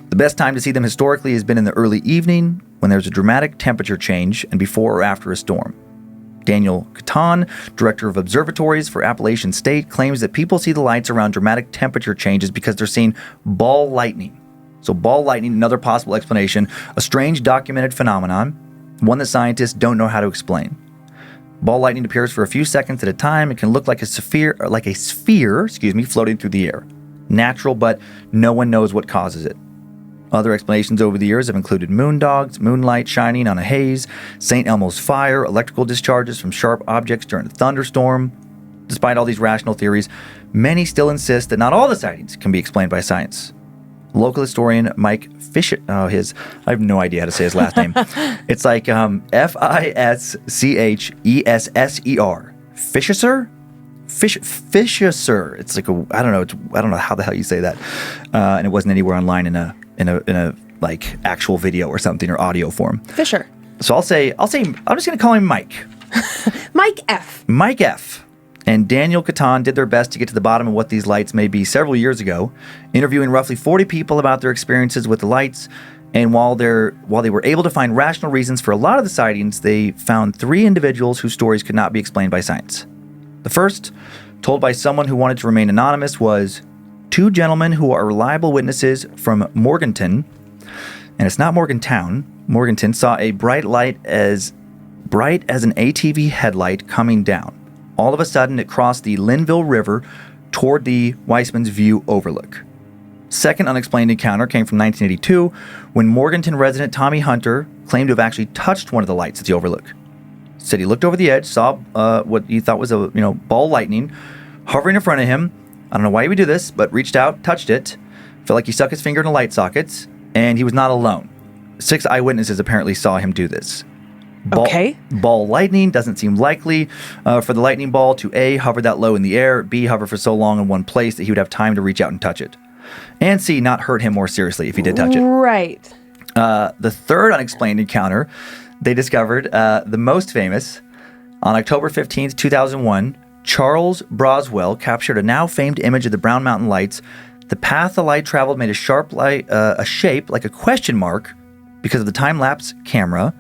The best time to see them historically has been in the early evening when there's a dramatic temperature change and before or after a storm. Daniel Catan, director of observatories for Appalachian State, claims that people see the lights around dramatic temperature changes because they're seeing ball lightning. So ball lightning, another possible explanation, a strange documented phenomenon, one that scientists don't know how to explain. Ball lightning appears for a few seconds at a time. It can look like a sphere, floating through the air. Natural, but no one knows what causes it. Other explanations over the years have included moon dogs, moonlight shining on a haze, St. Elmo's fire, electrical discharges from sharp objects during a thunderstorm. Despite all these rational theories, many still insist that not all the sightings can be explained by science. Local historian Mike Fisher, I have no idea how to say his last name. It's like Fischesser. Fischer. It's like I don't know how the hell you say that. And it wasn't anywhere online in a like actual video or something or audio form. Fisher. So I'm just going to call him Mike. Mike F. Mike F. And Daniel Catan did their best to get to the bottom of what these lights may be several years ago, interviewing roughly 40 people about their experiences with the lights. And while they were able to find rational reasons for a lot of the sightings, they found 3 individuals whose stories could not be explained by science. The first, told by someone who wanted to remain anonymous, was 2 gentlemen who are reliable witnesses from Morganton, and it's not Morgantown. Morganton saw a bright light as bright as an ATV headlight coming down. All of a sudden, it crossed the Linville River toward the Wiseman's View overlook. Second unexplained encounter came from 1982 when Morganton resident Tommy Hunter claimed to have actually touched one of the lights at the overlook. Said he looked over the edge, saw what he thought was a ball lightning hovering in front of him. I don't know why he would do this, but reached out, touched it, felt like he stuck his finger in a light socket, and he was not alone. 6 eyewitnesses apparently saw him do this. Ball lightning doesn't seem likely for the lightning ball to A, hover that low in the air, B, hover for so long in one place that he would have time to reach out and touch it, and C, not hurt him more seriously if he did touch it. Right. The third unexplained encounter they discovered, the most famous, on October 15th, 2001, Charles Broswell captured a now famed image of the Brown Mountain Lights. The path the light traveled made a sharp light, a shape like a question mark because of the time-lapse camera.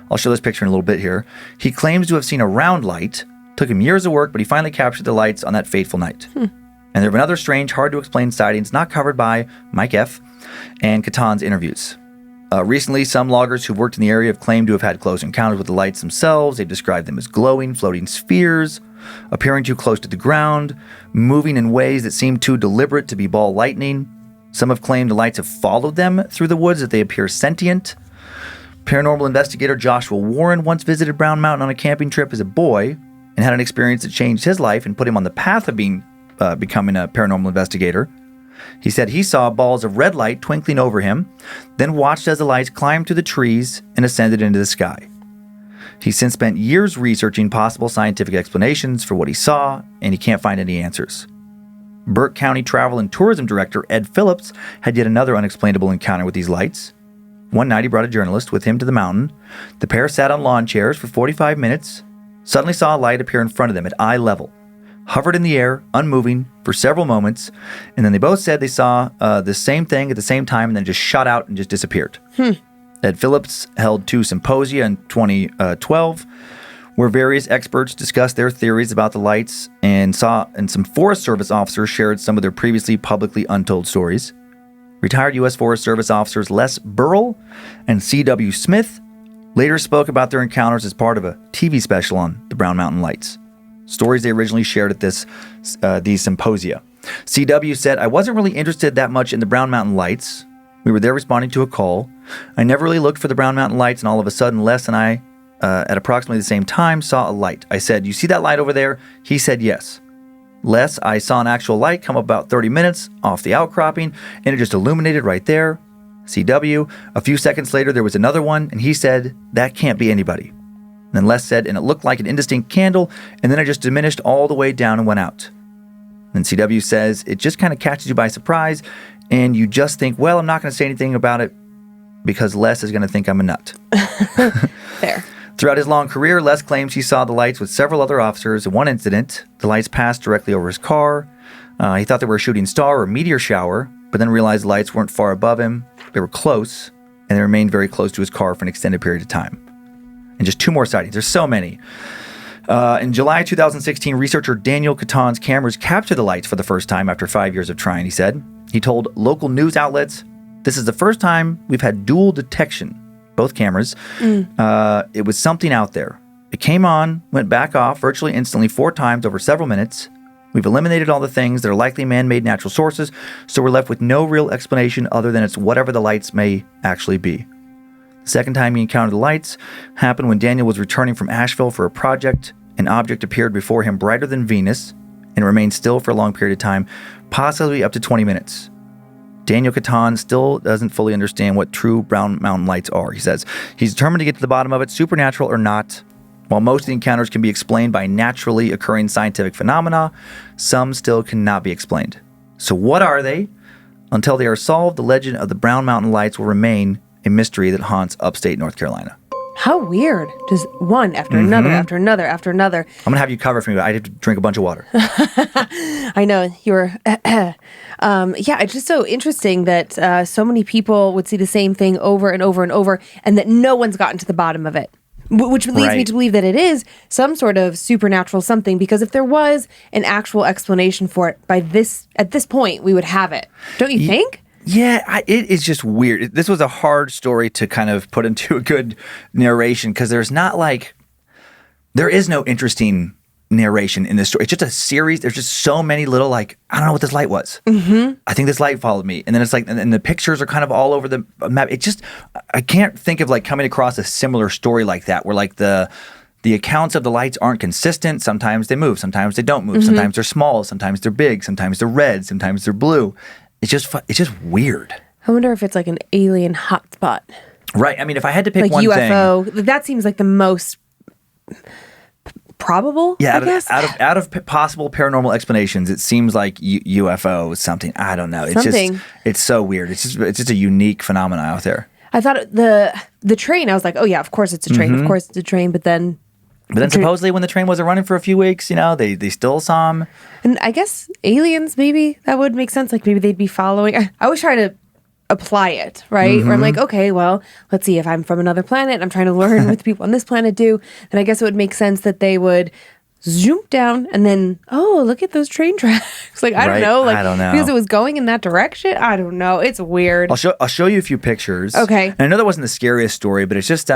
I'll show this picture in a little bit here. He claims to have seen a round light. Took him years of work, but he finally captured the lights on that fateful night. And there have been other strange, hard-to-explain sightings not covered by Mike F. and Catan's interviews. Recently, some loggers who've worked in the area have claimed to have had close encounters with the lights themselves. They've described them as glowing, floating spheres, appearing too close to the ground, moving in ways that seem too deliberate to be ball lightning. Some have claimed the lights have followed them through the woods, that they appear sentient. Paranormal investigator Joshua Warren once visited Brown Mountain on a camping trip as a boy and had an experience that changed his life and put him on the path of becoming a paranormal investigator. He said he saw balls of red light twinkling over him, then watched as the lights climbed through the trees and ascended into the sky. He's since spent years researching possible scientific explanations for what he saw, and he can't find any answers. Burke County Travel and Tourism Director Ed Phillips had yet another unexplainable encounter with these lights. One night he brought a journalist with him to the mountain. The pair sat on lawn chairs for 45 minutes, suddenly saw a light appear in front of them at eye level, hovered in the air, unmoving, for several moments, and then they both said they saw the same thing at the same time and then just shot out and just disappeared. Ed Phillips held 2 symposia in 2012 where various experts discussed their theories about the lights, and some Forest Service officers shared some of their previously publicly untold stories. Retired U.S. Forest Service officers Les Burrell and C.W. Smith later spoke about their encounters as part of a TV special on the Brown Mountain Lights. Stories they originally shared at these symposia. CW said, I wasn't really interested that much in the Brown Mountain Lights. We were there responding to a call. I never really looked for the Brown Mountain Lights, and all of a sudden, Les and I, at approximately the same time, saw a light. I said, you see that light over there? He said, yes. Les, I saw an actual light come up about 30 minutes off the outcropping, and it just illuminated right there. CW, a few seconds later, there was another one, and he said, that can't be anybody. And then Les said, and it looked like an indistinct candle, and then it just diminished all the way down and went out. And CW says, it just kind of catches you by surprise, and you just think, well, I'm not going to say anything about it because Les is going to think I'm a nut. Fair. Throughout his long career, Les claims he saw the lights with several other officers. In one incident, the lights passed directly over his car. He thought they were a shooting star or meteor shower, but then realized the lights weren't far above him. They were close, and they remained very close to his car for an extended period of time. And just 2 more sightings. There's so many. In July 2016, researcher Daniel Caton's cameras captured the lights for the first time after 5 years of trying, he said. He told local news outlets, this is the first time we've had dual detection, both cameras. It was something out there. It came on, went back off virtually instantly 4 times over several minutes. We've eliminated all the things that are likely man-made natural sources, so we're left with no real explanation other than it's whatever the lights may actually be. The second time he encountered the lights happened when Daniel was returning from Asheville for a project. An object appeared before him brighter than Venus and remained still for a long period of time, possibly up to 20 minutes. Daniel Caton still doesn't fully understand what true Brown Mountain Lights are, he says. He's determined to get to the bottom of it, supernatural or not. While most of the encounters can be explained by naturally occurring scientific phenomena, some still cannot be explained. So what are they? Until they are solved, the legend of the Brown Mountain Lights will remain a mystery that haunts upstate North Carolina. How weird. Just one after another, after another, after another. I'm going to have you cover for me, but I have to drink a bunch of water. I know. You're... yeah, it's just so interesting that so many people would see the same thing over and over and over, and that no one's gotten to the bottom of it. Which leads me to believe that it is some sort of supernatural something, because if there was an actual explanation for it at this point, we would have it. Don't you think? Yeah, it is just weird. This was a hard story to kind of put into a good narration because there is no interesting narration in this story. It's just a series. There's just so many little I don't know what this light was. Mm-hmm. I think this light followed me. And then it's and the pictures are kind of all over the map. I can't think of coming across a similar story like that where the accounts of the lights aren't consistent. Sometimes they move. Sometimes they don't move. Mm-hmm. Sometimes they're small. Sometimes they're big. Sometimes they're red. Sometimes they're blue. It's just weird. I wonder if it's an alien hotspot. Right. I mean, if I had to pick one UFO, thing. That seems like the most probable, yeah, I guess. Out of possible paranormal explanations, it seems like UFO is something. I don't know. It's so weird. It's just a unique phenomenon out there. I thought the train, I was like, oh yeah, of course it's a train. Mm-hmm. Of course it's a train. But then supposedly when the train wasn't running for a few weeks, they still saw him. And I guess aliens, maybe that would make sense. Maybe they'd be following. I always try to apply it, right? Mm-hmm. Where I'm like, okay, well, let's see, if I'm from another planet and I'm trying to learn what the people on this planet do, then I guess it would make sense that they would zoom down and then, oh, look at those train tracks. I don't know. I don't know. Because it was going in that direction. I don't know. It's weird. I'll show you a few pictures. Okay. And I know that wasn't the scariest story, but it's just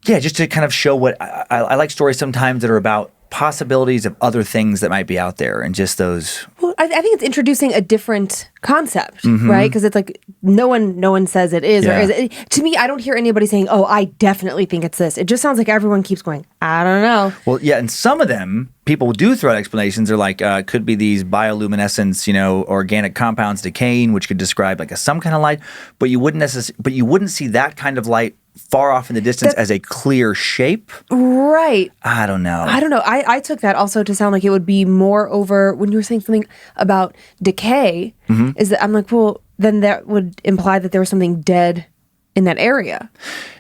just to kind of show what I like stories sometimes that are about possibilities of other things that might be out there, and just those. Well, I think it's introducing a different concept, right? Because it's no one says it is, or is it. To me, I don't hear anybody saying, "Oh, I definitely think it's this." It just sounds like everyone keeps going, "I don't know." Well, yeah, and some of them people do throw out explanations. They're could be these bioluminescence, organic compounds decaying, which could describe some kind of light, but you wouldn't see that kind of light far off in the distance as a clear shape. Right. I don't know. I took that also to sound like it would be more over when you were saying something about decay. Mm-hmm. Is that I'm like, well, then that would imply that there was something dead in that area.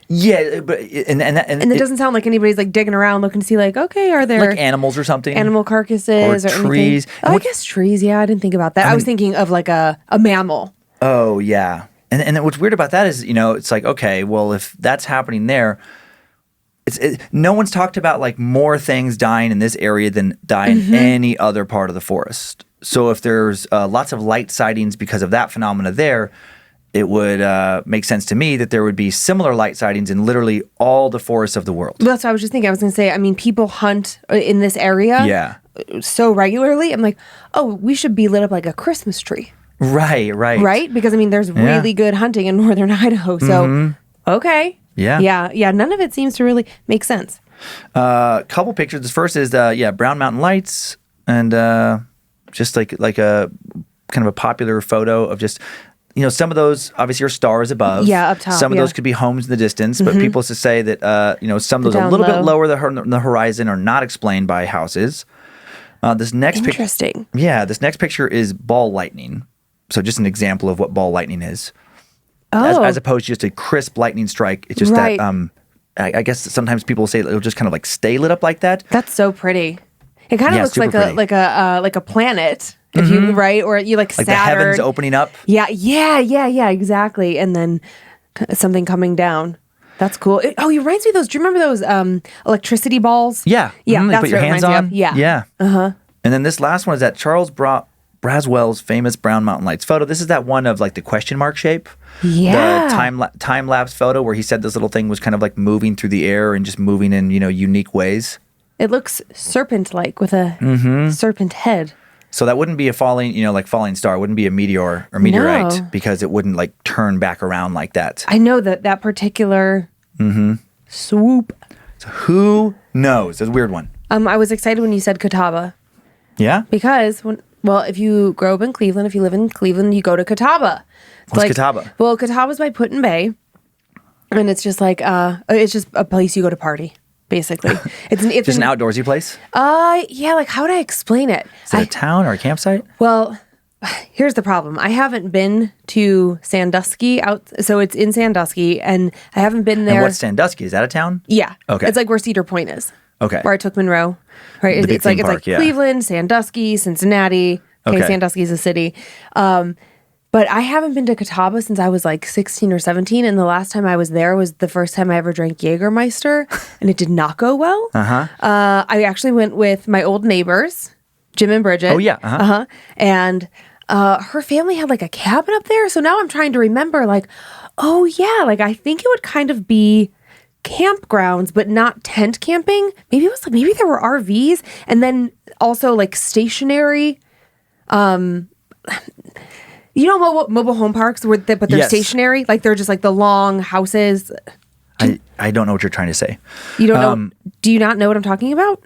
Yeah, but and it doesn't sound like anybody's digging around looking to see okay, are there animals or something, animal carcasses or trees? Anything? I guess trees. Yeah, I didn't think about that. I was thinking of a mammal. Oh yeah. And what's weird about that is, it's okay, well, if that's happening there, no one's talked about more things dying in this area than die in any other part of the forest. So if there's lots of light sightings because of that phenomena there, it would make sense to me that there would be similar light sightings in literally all the forests of the world. That's what I was just thinking. I was going to say, I mean, people hunt in this area so regularly. I'm like, oh, we should be lit up like a Christmas tree. Right. Right? Because, I mean, there's really good hunting in northern Idaho. So, okay. Yeah. None of it seems to really make sense. Couple pictures. The first is, Brown Mountain Lights, and just like a kind of a popular photo of just, some of those obviously are stars above. Yeah, up top. Some of those could be homes in the distance, but people used to say that, some of those a little bit lower the horizon are not explained by houses. This next Interesting. This next picture is ball lightning. So just an example of what ball lightning is. Oh. As opposed to just a crisp lightning strike. It's just that, I guess sometimes people say it'll just kind of like stay lit up like that. That's so pretty. It kind of looks like a planet, if you or you like Saturn. The heavens opening up. Yeah, exactly. And then something coming down. That's cool. It reminds me of those. Do you remember those electricity balls? Yeah, that's put your what it hands reminds me on. of. Yeah. And then this last one is that Charles Braswell's famous Brown Mountain Lights photo. This is that one of like the question mark shape. Yeah. The time lapse photo where he said this little thing was kind of like moving through the air and just moving in unique ways. It looks serpent-like with a serpent head. So that wouldn't be a falling star. It wouldn't be a meteor or meteorite because it wouldn't like turn back around like that. I know that particular swoop. So who knows? It's a weird one. I was excited when you said Catawba. Yeah? Because if you grow up in Cleveland, if you live in Cleveland, you go to Catawba. What's Catawba? Well, Catawba's by Put-in-Bay, and it's just like it's just a place you go to party. Basically, it's just an outdoorsy place. Like how would I explain it? Is it a town or a campsite? Well, here's the problem. I haven't been to Sandusky so it's in Sandusky, and I haven't been there. And what's Sandusky? Is that a town? Yeah. Okay. It's like where Cedar Point is. Okay. Where I took Monroe. Right. The big theme park, Cleveland, Sandusky, Cincinnati. Okay. Sandusky is a city. But I haven't been to Catawba since I was like 16 or 17. And the last time I was there was the first time I ever drank Jägermeister. And it did not go well. I actually went with my old neighbors, Jim and Bridget. Oh, yeah. And her family had like a cabin up there. So now I'm trying to remember like, oh, yeah, like I think it would kind of be campgrounds, but not tent camping. Maybe there were RVs. And then also like stationary mobile home parks, but they're stationary? Like they're just like the long houses. I don't know what you're trying to say. You don't know? Do you not know what I'm talking about?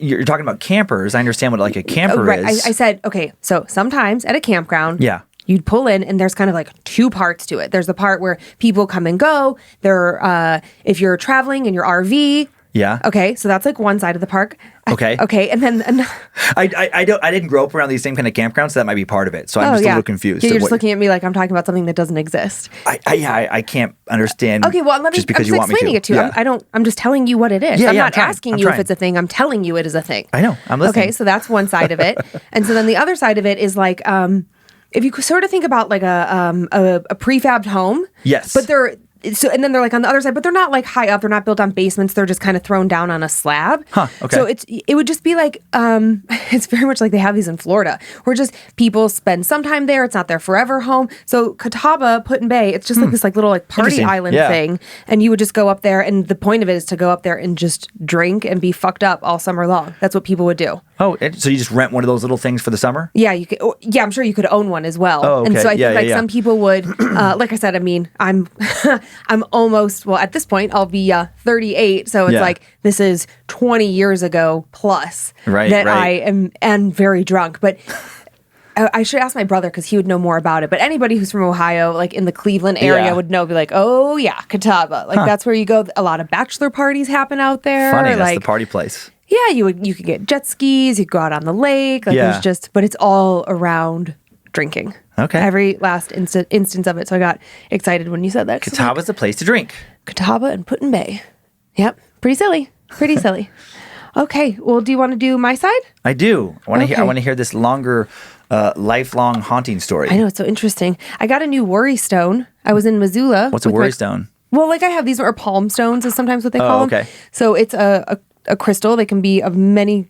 You're talking about campers. I understand what like a camper is. I said, okay, so sometimes at a campground, you'd pull in and there's kind of like two parts to it. There's the part where people come and go. If you're traveling in your RV. Yeah. Okay, so that's like one side of the park. Okay. Okay, and then I didn't grow up around these same kind of campgrounds, so that might be part of it. So I'm just a little confused. You're just looking at me like I'm talking about something that doesn't exist. I can't understand. Okay, well, let me. Just because I'm you want me to. explaining it to you. Yeah. I'm just telling you what it is. Yeah, I'm not I'm asking you if it's a thing. I'm telling you it is a thing. I know. I'm listening. Okay, so that's one side of it, and so then the other side of it is like if you sort of think about like a prefabbed home. Yes. But and then they're like on the other side, but they're not like high up. They're not built on basements. They're just kind of thrown down on a slab. Huh, okay. So it would just be like, it's very much like they have these in Florida where just people spend some time there. It's not their forever home. So Catawba, Put-in-Bay, it's just like this like little like party island thing. And you would just go up there. And the point of it is to go up there and just drink and be fucked up all summer long. That's what people would do. Oh, so you just rent one of those little things for the summer? Yeah, you could. Yeah, I'm sure you could own one as well. Oh, okay. And so I think some people would, like I said, I mean, I'm almost, well, at this point, I'll be 38. So it's like, this is 20 years ago plus that I am very drunk. But I should ask my brother because he would know more about it. But anybody who's from Ohio, like in the Cleveland area would know, be like, oh yeah, Catawba. Like that's where you go. A lot of bachelor parties happen out there. Funny, that's like, the party place. Yeah, you could get jet skis, you could go out on the lake. Like there's just, but it's all around drinking. Okay. Every last instance of it. So I got excited when you said that. Catawba's the place to drink. Catawba and Put-in-Bay. Yep. Pretty silly. Pretty silly. Okay. Well, do you want to do my side? I do. I want to hear this longer, lifelong haunting story. I know, it's so interesting. I got a new worry stone. I was in Missoula. What's a worry stone? Well, like I have these are palm stones is sometimes what they call them. Okay. So it's a crystal. They can be of many,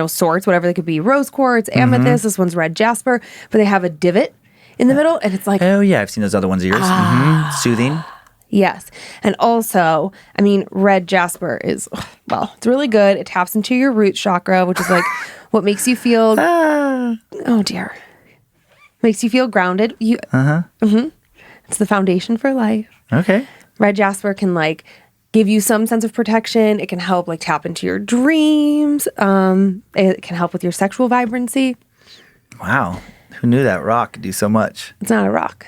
sorts, whatever. They could be rose quartz, amethyst. This one's red jasper, but they have a divot in the middle, and it's like, Oh, yeah. I've seen those other ones of yours. Soothing. yes. And also, I mean, red jasper is, well, it's really good. It taps into your root chakra, which is like what makes you feel, oh dear, makes you feel grounded. It's the foundation for life. Okay. Red jasper can like give you some sense of protection. It can help like tap into your dreams. It can help with your sexual vibrancy. Wow. Who knew that rock could do so much? It's not a rock.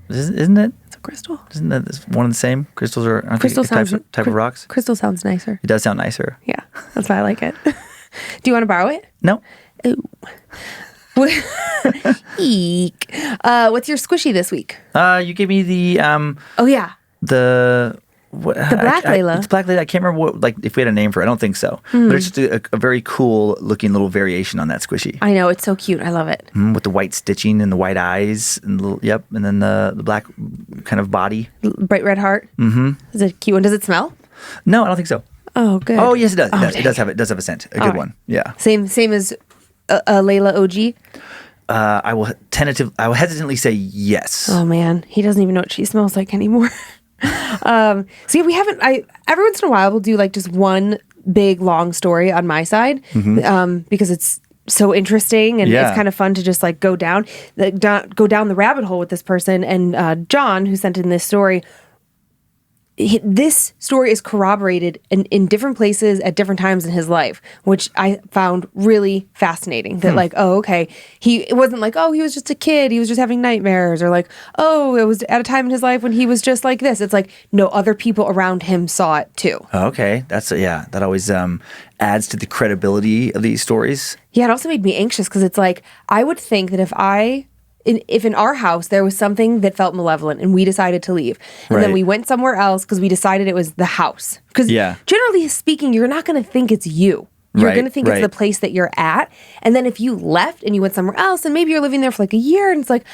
Isn't it? It's a crystal. Isn't that one and the same? Crystals are aren't Crystal they sounds type of rocks? Crystal sounds nicer. It does sound nicer. Yeah, that's why I like it. Do you want to borrow it? No. Ooh. Eek. What's your squishy this week? You gave me the Oh yeah, the black Layla. It's black Layla. I can't remember what, like, if we had a name for it. I don't think so. But it's just a very cool looking little variation on that squishy. I know, it's so cute. I love it. With the white stitching and the white eyes and the little, and then the black kind of body. Bright red heart. Mm-hmm. Is it a cute one? Does it smell? No, I don't think so. Oh, good. Oh, yes, it does. Oh, It does have a scent. A good right. one. Yeah. Same as Layla OG. I will hesitantly say yes. Oh man, he doesn't even know what she smells like anymore. So yeah, we haven't. Every once in a while we'll do like just one big long story on my side, because it's so interesting and it's kind of fun to just like go down the rabbit hole with this person. And John, who sent in this story, this story is corroborated in different places at different times in his life, which I found really fascinating. That like, oh, okay, it wasn't like, oh, he was just a kid, he was just having nightmares, or like, oh, it was at a time in his life when he was just like this. It's like, no, other people around him saw it too. Okay, that always adds to the credibility of these stories. Yeah, it also made me anxious because it's like, I would think that if in our house there was something that felt malevolent and we decided to leave, and then we went somewhere else because we decided it was the house. Because generally speaking, you're not going to think it's you. You're going to think it's the place that you're at. And then if you left and you went somewhere else and maybe you're living there for like a year and it's like,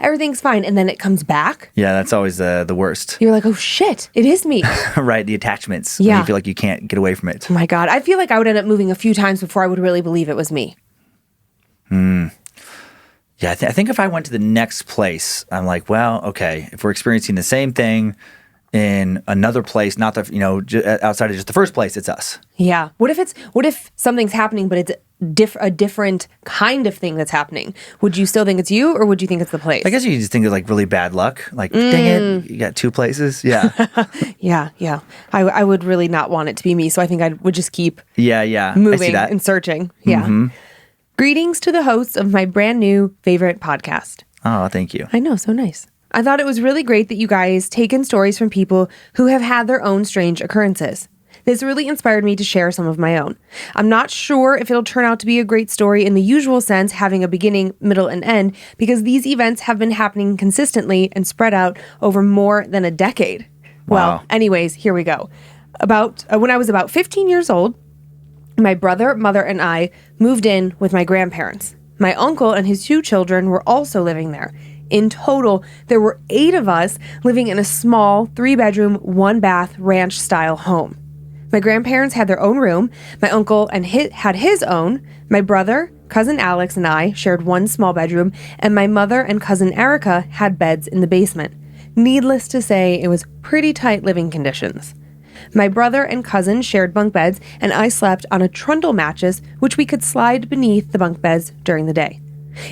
everything's fine. And then it comes back. Yeah, that's always the worst. You're like, oh shit, it is me. Right, the attachments. Yeah. When you feel like you can't get away from it. Oh my God. I feel like I would end up moving a few times before I would really believe it was me. Yeah, I think if I went to the next place, I'm like, well, okay, if we're experiencing the same thing in another place, not the outside of just the first place, it's us. Yeah. What if something's happening, but it's a different kind of thing that's happening? Would you still think it's you, or would you think it's the place? I guess you just think of like really bad luck. Like, dang it, you got two places. Yeah. Yeah. I would really not want it to be me, so I think I would just keep Yeah. moving and searching. Yeah. Greetings to the hosts of my brand new favorite podcast. Oh, thank you. I know, so nice. I thought it was really great that you guys take in stories from people who have had their own strange occurrences. This really inspired me to share some of my own. I'm not sure if it'll turn out to be a great story in the usual sense, having a beginning, middle, and end, because these events have been happening consistently and spread out over more than a decade. Wow. Well, anyways, here we go. When I was about 15 years old, my brother, mother, and I moved in with my grandparents. My uncle and his 2 children were also living there. In total, there were 8 of us living in a small 3-bedroom, 1-bath ranch-style home. My grandparents had their own room. My uncle had his own. My brother, cousin Alex, and I shared one small bedroom, and my mother and cousin Erica had beds in the basement. Needless to say, it was pretty tight living conditions. My brother and cousin shared bunk beds, and I slept on a trundle mattress, which we could slide beneath the bunk beds during the day.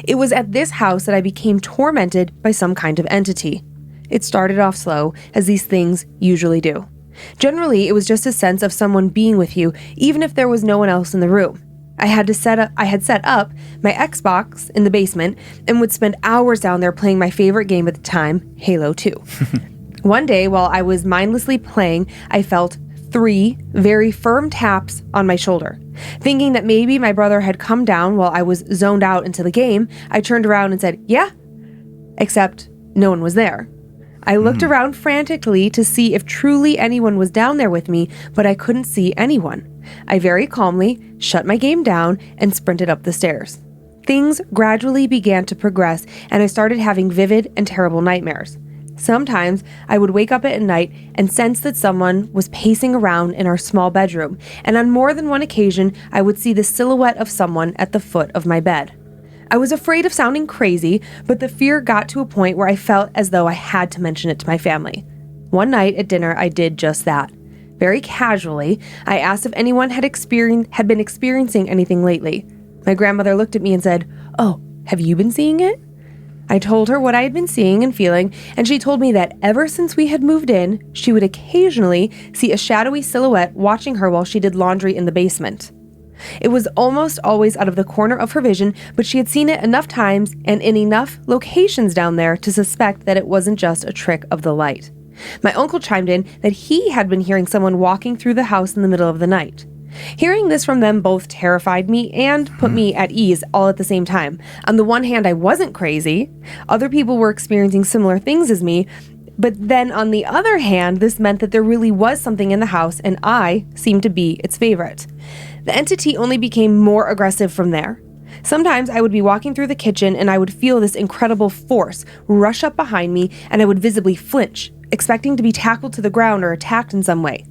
It was at this house that I became tormented by some kind of entity. It started off slow, as these things usually do. Generally, it was just a sense of someone being with you, even if there was no one else in the room. I had set up my Xbox in the basement and would spend hours down there playing my favorite game at the time, Halo 2. One day, while I was mindlessly playing, I felt 3 very firm taps on my shoulder. Thinking that maybe my brother had come down while I was zoned out into the game, I turned around and said, "Yeah?" Except no one was there. I looked around frantically to see if truly anyone was down there with me, but I couldn't see anyone. I very calmly shut my game down and sprinted up the stairs. Things gradually began to progress, and I started having vivid and terrible nightmares. Sometimes I would wake up at night and sense that someone was pacing around in our small bedroom, and on more than one occasion, I would see the silhouette of someone at the foot of my bed. I was afraid of sounding crazy, but the fear got to a point where I felt as though I had to mention it to my family. One night at dinner, I did just that. Very casually, I asked if anyone had been experiencing anything lately. My grandmother looked at me and said, "Oh, have you been seeing it?" I told her what I had been seeing and feeling, and she told me that ever since we had moved in, she would occasionally see a shadowy silhouette watching her while she did laundry in the basement. It was almost always out of the corner of her vision, but she had seen it enough times and in enough locations down there to suspect that it wasn't just a trick of the light. My uncle chimed in that he had been hearing someone walking through the house in the middle of the night. Hearing this from them both terrified me and put me at ease all at the same time. On the one hand, I wasn't crazy. Other people were experiencing similar things as me. But then on the other hand, this meant that there really was something in the house and I seemed to be its favorite. The entity only became more aggressive from there. Sometimes I would be walking through the kitchen and I would feel this incredible force rush up behind me and I would visibly flinch, expecting to be tackled to the ground or attacked in some way.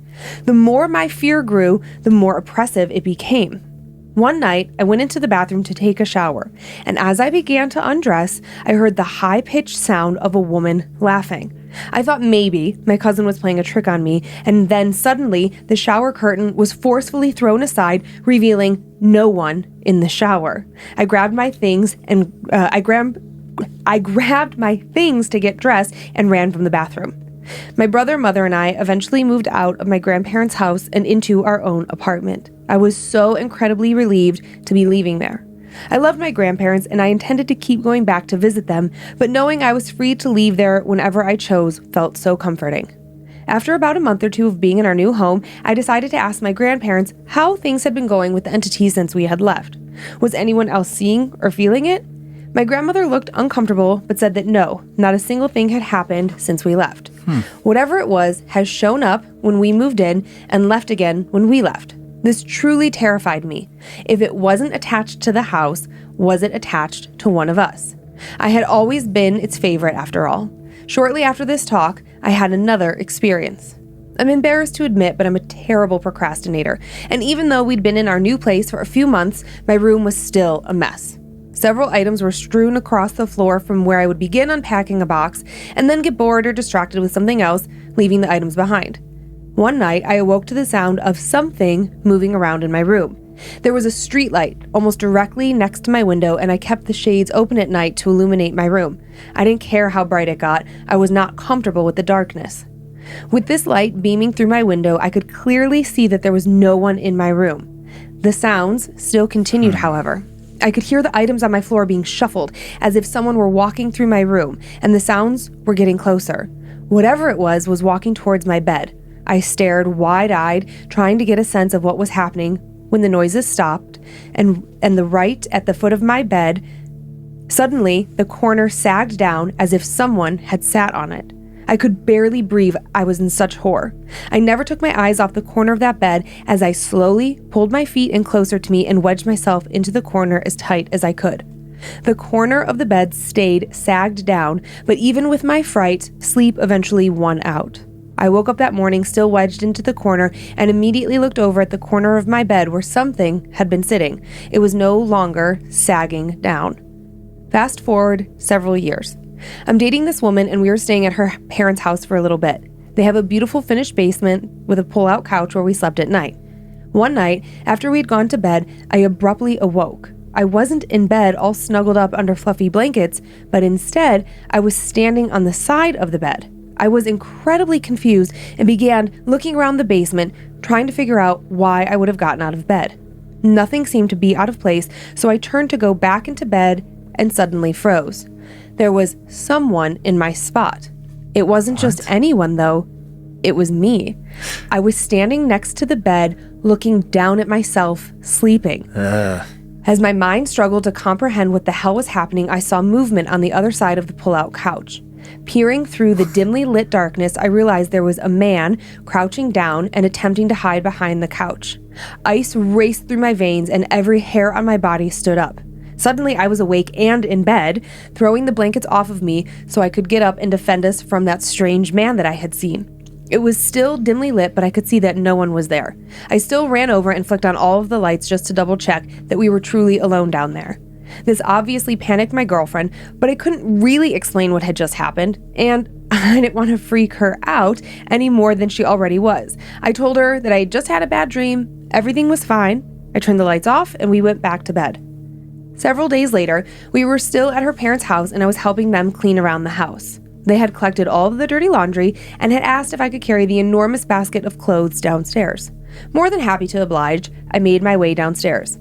The more my fear grew, the more oppressive it became. One night, I went into the bathroom to take a shower, and as I began to undress, I heard the high-pitched sound of a woman laughing. I thought maybe my cousin was playing a trick on me, and then suddenly the shower curtain was forcefully thrown aside, revealing no one in the shower. I grabbed my things and I grabbed my things to get dressed and ran from the bathroom. My brother, mother, and I eventually moved out of my grandparents' house and into our own apartment. I was so incredibly relieved to be leaving there. I loved my grandparents and I intended to keep going back to visit them, but knowing I was free to leave there whenever I chose felt so comforting. After about a month or two of being in our new home, I decided to ask my grandparents how things had been going with the entity since we had left. Was anyone else seeing or feeling it? My grandmother looked uncomfortable, but said that no, not a single thing had happened since we left. Whatever it was has shown up when we moved in and left again when we left. This truly terrified me. If it wasn't attached to the house, was it attached to one of us? I had always been its favorite after all. Shortly after this talk, I had another experience. I'm embarrassed to admit, but I'm a terrible procrastinator. And even though we'd been in our new place for a few months, my room was still a mess. Several items were strewn across the floor from where I would begin unpacking a box and then get bored or distracted with something else, leaving the items behind. One night, I awoke to the sound of something moving around in my room. There was a street light almost directly next to my window, and I kept the shades open at night to illuminate my room. I didn't care how bright it got. I was not comfortable with the darkness. With this light beaming through my window, I could clearly see that there was no one in my room. The sounds still continued, however. I could hear the items on my floor being shuffled as if someone were walking through my room, and the sounds were getting closer. Whatever it was walking towards my bed. I stared wide-eyed, trying to get a sense of what was happening when the noises stopped, and right at the foot of my bed, suddenly the corner sagged down as if someone had sat on it. I could barely breathe. I was in such horror. I never took my eyes off the corner of that bed as I slowly pulled my feet in closer to me and wedged myself into the corner as tight as I could. The corner of the bed stayed sagged down, but even with my fright, sleep eventually won out. I woke up that morning still wedged into the corner and immediately looked over at the corner of my bed where something had been sitting. It was no longer sagging down. Fast forward several years. I'm dating this woman and we were staying at her parents' house for a little bit. They have a beautiful finished basement with a pull-out couch where we slept at night. One night, after we'd gone to bed, I abruptly awoke. I wasn't in bed all snuggled up under fluffy blankets, but instead, I was standing on the side of the bed. I was incredibly confused and began looking around the basement, trying to figure out why I would have gotten out of bed. Nothing seemed to be out of place, so I turned to go back into bed and suddenly froze. There was someone in my spot. It wasn't just anyone, though. It was me. I was standing next to the bed, looking down at myself, sleeping. As my mind struggled to comprehend what the hell was happening, I saw movement on the other side of the pull-out couch. Peering through the dimly lit darkness, I realized there was a man crouching down and attempting to hide behind the couch. Ice raced through my veins and every hair on my body stood up. Suddenly, I was awake and in bed, throwing the blankets off of me so I could get up and defend us from that strange man that I had seen. It was still dimly lit, but I could see that no one was there. I still ran over and flicked on all of the lights just to double check that we were truly alone down there. This obviously panicked my girlfriend, but I couldn't really explain what had just happened, and I didn't want to freak her out any more than she already was. I told her that I had just had a bad dream, everything was fine. I turned the lights off and we went back to bed. Several days later, we were still at her parents' house and I was helping them clean around the house. They had collected all of the dirty laundry and had asked if I could carry the enormous basket of clothes downstairs. More than happy to oblige, I made my way downstairs.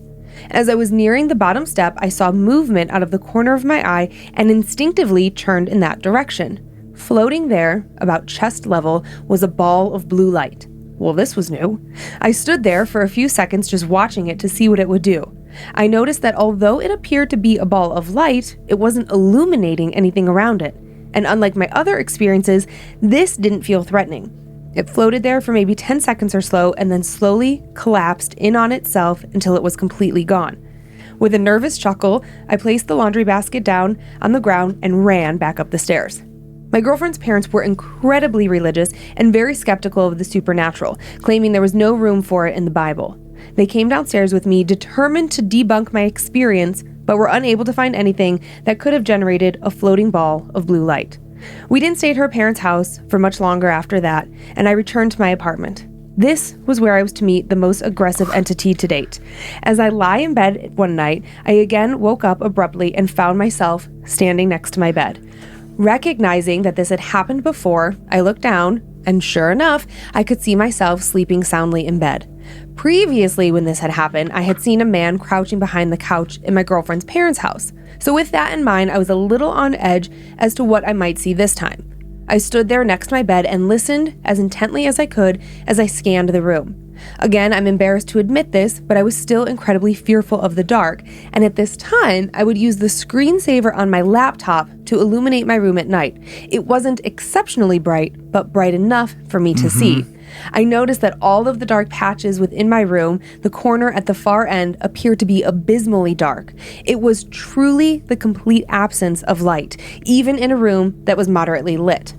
As I was nearing the bottom step, I saw movement out of the corner of my eye and instinctively turned in that direction. Floating there, about chest level, was a ball of blue light. Well, this was new. I stood there for a few seconds just watching it to see what it would do. I noticed that although it appeared to be a ball of light, it wasn't illuminating anything around it. And unlike my other experiences, this didn't feel threatening. It floated there for maybe 10 seconds or so and then slowly collapsed in on itself until it was completely gone. With a nervous chuckle, I placed the laundry basket down on the ground and ran back up the stairs. My girlfriend's parents were incredibly religious and very skeptical of the supernatural, claiming there was no room for it in the Bible. They came downstairs with me, determined to debunk my experience, but were unable to find anything that could have generated a floating ball of blue light. We didn't stay at her parents' house for much longer after that, and I returned to my apartment. This was where I was to meet the most aggressive entity to date. As I lie in bed one night, I again woke up abruptly and found myself standing next to my bed. Recognizing that this had happened before, I looked down, and sure enough, I could see myself sleeping soundly in bed. Previously, when this had happened, I had seen a man crouching behind the couch in my girlfriend's parents' house. So with that in mind, I was a little on edge as to what I might see this time. I stood there next to my bed and listened as intently as I could as I scanned the room. Again, I'm embarrassed to admit this, but I was still incredibly fearful of the dark, and at this time, I would use the screensaver on my laptop to illuminate my room at night. It wasn't exceptionally bright, but bright enough for me to see. I noticed that all of the dark patches within my room, the corner at the far end, appeared to be abysmally dark. It was truly the complete absence of light, even in a room that was moderately lit.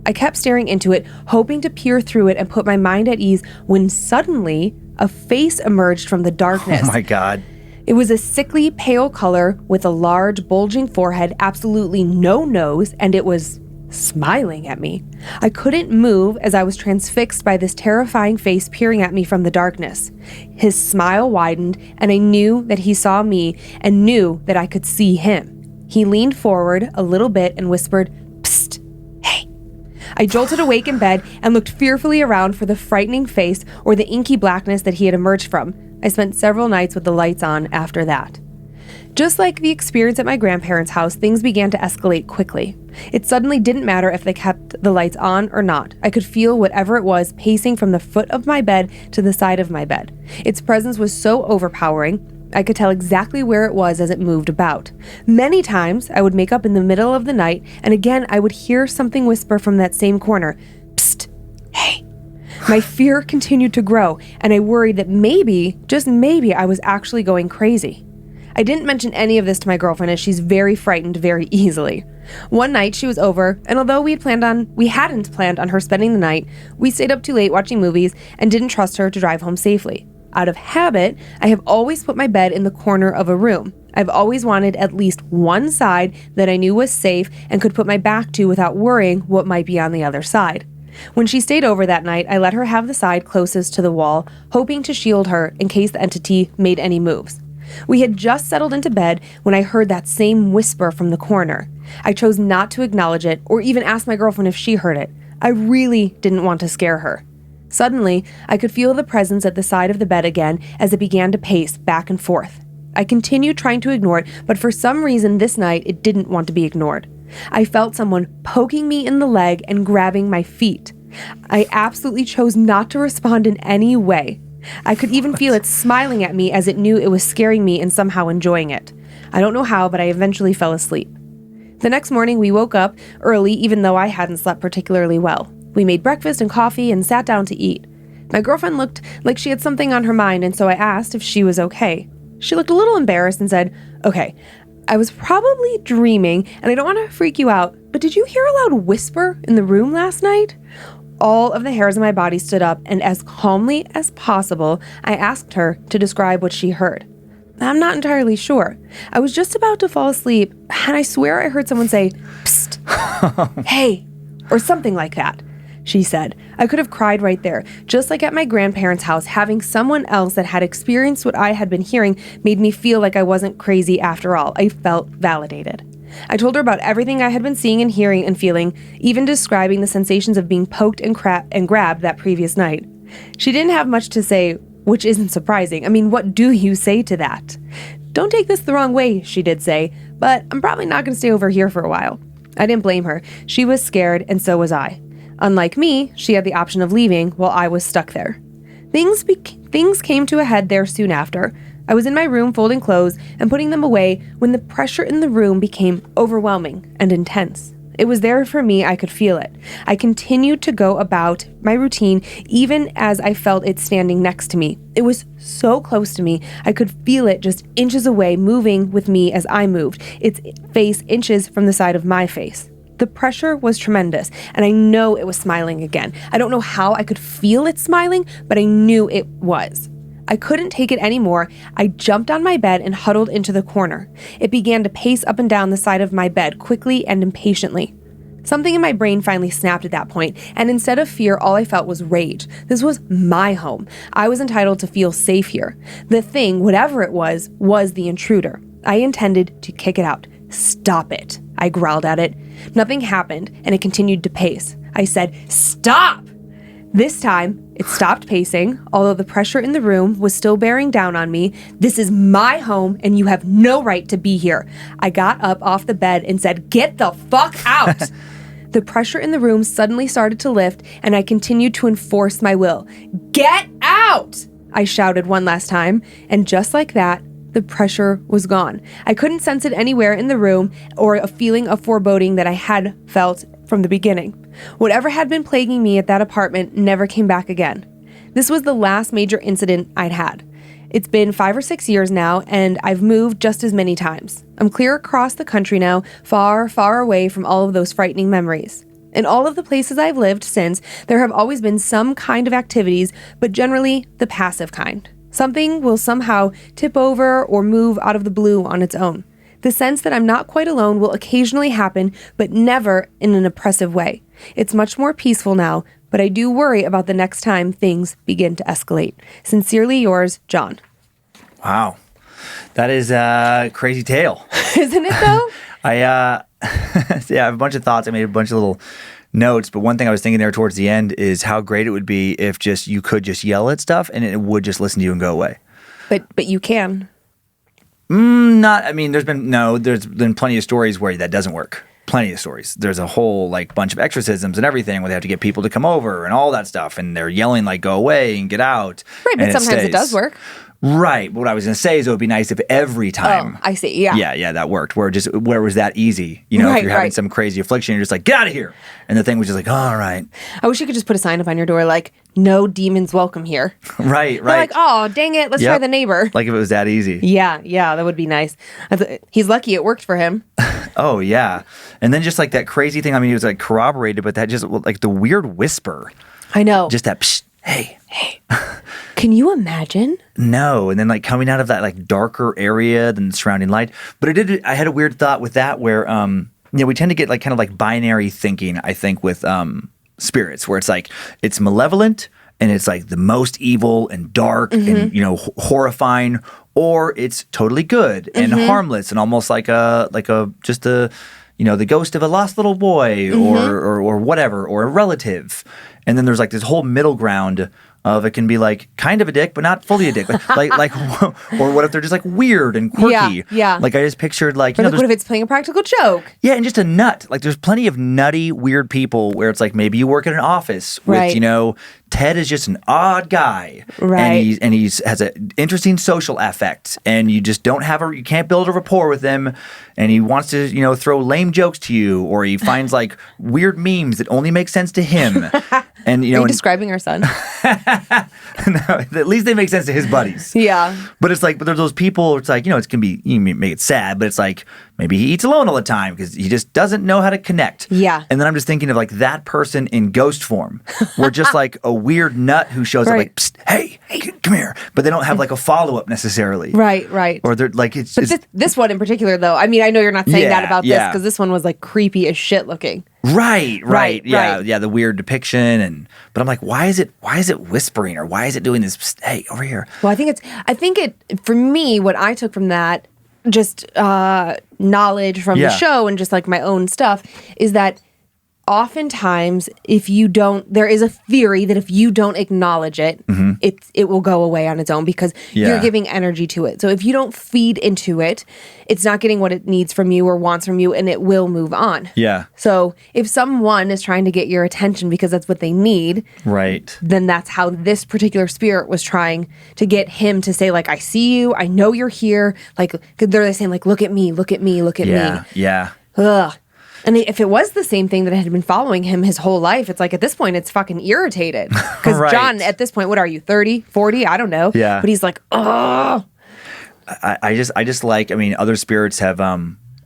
I kept staring into it, hoping to peer through it and put my mind at ease, when suddenly a face emerged from the darkness. Oh my God. It was a sickly pale color with a large bulging forehead, absolutely no nose, and it was smiling at me. I couldn't move as I was transfixed by this terrifying face peering at me from the darkness. His smile widened, and I knew that he saw me and knew that I could see him. He leaned forward a little bit and whispered, "Psst, hey." I jolted awake in bed and looked fearfully around for the frightening face or the inky blackness that he had emerged from. I spent several nights with the lights on after that. Just like the experience at my grandparents' house, things began to escalate quickly. It suddenly didn't matter if they kept the lights on or not. I could feel whatever it was pacing from the foot of my bed to the side of my bed. Its presence was so overpowering, I could tell exactly where it was as it moved about. Many times, I would make up in the middle of the night, and again, I would hear something whisper from that same corner, "Psst, hey." My fear continued to grow, and I worried that maybe, just maybe, I was actually going crazy. I didn't mention any of this to my girlfriend, as she's very frightened very easily. One night she was over, and although we hadn't planned on her spending the night, we stayed up too late watching movies and didn't trust her to drive home safely. Out of habit, I have always put my bed in the corner of a room. I've always wanted at least one side that I knew was safe and could put my back to without worrying what might be on the other side. When she stayed over that night, I let her have the side closest to the wall, hoping to shield her in case the entity made any moves. We had just settled into bed when I heard that same whisper from the corner. I chose not to acknowledge it or even ask my girlfriend if she heard it. I really didn't want to scare her. Suddenly, I could feel the presence at the side of the bed again as it began to pace back and forth. I continued trying to ignore it, but for some reason this night it didn't want to be ignored. I felt someone poking me in the leg and grabbing my feet. I absolutely chose not to respond in any way. I could even feel it smiling at me as it knew it was scaring me and somehow enjoying it. I don't know how, but I eventually fell asleep. The next morning, we woke up early, even though I hadn't slept particularly well. We made breakfast and coffee and sat down to eat. My girlfriend looked like she had something on her mind, and so I asked if she was okay. She looked a little embarrassed and said, "Okay, I was probably dreaming, and I don't want to freak you out, but did you hear a loud whisper in the room last night?" All of the hairs on my body stood up, and as calmly as possible, I asked her to describe what she heard. I'm not entirely sure. I was just about to fall asleep, and I swear I heard someone say, "Psst, hey," or something like that. She said. I could have cried right there. Just like at my grandparents' house, having someone else that had experienced what I had been hearing made me feel like I wasn't crazy after all. I felt validated. I told her about everything I had been seeing and hearing and feeling, even describing the sensations of being poked and grabbed that previous night. She didn't have much to say, which isn't surprising. I mean, what do you say to that? Don't take this the wrong way, she did say, but I'm probably not going to stay over here for a while. I didn't blame her. She was scared, and so was I. Unlike me, she had the option of leaving while I was stuck there. Things came to a head there soon after. I was in my room folding clothes and putting them away when the pressure in the room became overwhelming and intense. It was there for me. I could feel it. I continued to go about my routine even as I felt it standing next to me. It was so close to me. I could feel it just inches away, moving with me as I moved, its face inches from the side of my face. The pressure was tremendous, and I know it was smiling again. I don't know how I could feel it smiling, but I knew it was. I couldn't take it anymore. I jumped on my bed and huddled into the corner. It began to pace up and down the side of my bed quickly and impatiently. Something in my brain finally snapped at that point, and instead of fear, all I felt was rage. This was my home. I was entitled to feel safe here. The thing, whatever it was the intruder. I intended to kick it out. Stop it, I growled at it. Nothing happened, and it continued to pace. I said, stop! This time, it stopped pacing, although the pressure in the room was still bearing down on me. This is my home, and you have no right to be here. I got up off the bed and said, get the fuck out! The pressure in the room suddenly started to lift, and I continued to enforce my will. Get out! I shouted one last time, and just like that, the pressure was gone. I couldn't sense it anywhere in the room or a feeling of foreboding that I had felt from the beginning. Whatever had been plaguing me at that apartment never came back again. This was the last major incident I'd had. It's been 5 or 6 years now, and I've moved just as many times. I'm clear across the country now, far, far away from all of those frightening memories. In all of the places I've lived since, there have always been some kind of activities, but generally the passive kind. Something will somehow tip over or move out of the blue on its own. The sense that I'm not quite alone will occasionally happen, but never in an oppressive way. It's much more peaceful now, but I do worry about the next time things begin to escalate. Sincerely yours, John. Wow. That is a crazy tale. Isn't it though? I have a bunch of thoughts. I made a bunch of little notes, but one thing I was thinking there towards the end is how great it would be if just you could just yell at stuff and it would just listen to you and go away. But you can. There's been plenty of stories where that doesn't work. Plenty of stories. There's a whole bunch of exorcisms and everything where they have to get people to come over and all that stuff, and they're yelling go away and get out. Right, but sometimes it does work. Right. But what I was going to say is it would be nice if every time. Oh, I see. Yeah. Yeah, that worked. Where it was that easy. You know, if you're having some crazy affliction, you're just get out of here. And the thing was just all right. I wish you could just put a sign up on your door no demons welcome here. Right. They're oh, dang it. Let's try the neighbor. Like if it was that easy. Yeah, that would be nice. He's lucky it worked for him. Oh, yeah. And then just that crazy thing. I mean, it was corroborated, but that just the weird whisper. I know. Just that, psh, hey. Can you imagine? No. And then coming out of that darker area than the surrounding light. But I had a weird thought with that where, we tend to get kind of binary thinking, I think, with spirits, where it's malevolent and it's the most evil and dark and, horrifying, or it's totally good and harmless and almost the ghost of a lost little boy or whatever, or a relative. And then there's this whole middle ground of it can be kind of a dick, but not fully a dick. Or what if they're just weird and quirky? Yeah. I just pictured what if it's playing a practical joke? Yeah, and just a nut. There's plenty of nutty, weird people where it's maybe you work in an office with, Ted is just an odd guy. Right. And he has an interesting social affect, and you just you can't build a rapport with him, and he wants to, throw lame jokes to you, or he finds weird memes that only make sense to him. And Are you describing our son? No, at least they make sense to his buddies. Yeah. But it's but there's those people, it's it can be, you may make it sad, but it's maybe he eats alone all the time because he just doesn't know how to connect. Yeah. And then I'm just thinking of like that person in ghost form. We're just like a weird nut who shows up like, Psst, hey, come here. But they don't have like a follow-up necessarily. Right. Or they're like, it's this one in particular, though, I mean, I know you're not saying that about this yeah. because this one was like creepy as shit looking. Right. Yeah, right. yeah, the weird depiction but I'm like, why is it whispering or why is it doing this? Psst, hey, over here. Well, I think it for me, what I took from that, just knowledge from the show and just like my own stuff, is that oftentimes there is a theory that if you don't acknowledge it, it will go away on its own because you're giving energy to it. So if you don't feed into it, it's not getting what it needs from you or wants from you, and it will move on. Yeah. So if someone is trying to get your attention because that's what they need, right, then that's how this particular spirit was trying to get him to say, like, I see you, I know you're here. Like, they're saying, like, look at me, look at me, look at me. Yeah. Ugh. And if it was the same thing that had been following him his whole life, it's like at this point, it's fucking irritated. Because right. John, at this point, what are you, 30, 40? I don't know. Yeah. But he's like, oh. I just like, I mean, other spirits have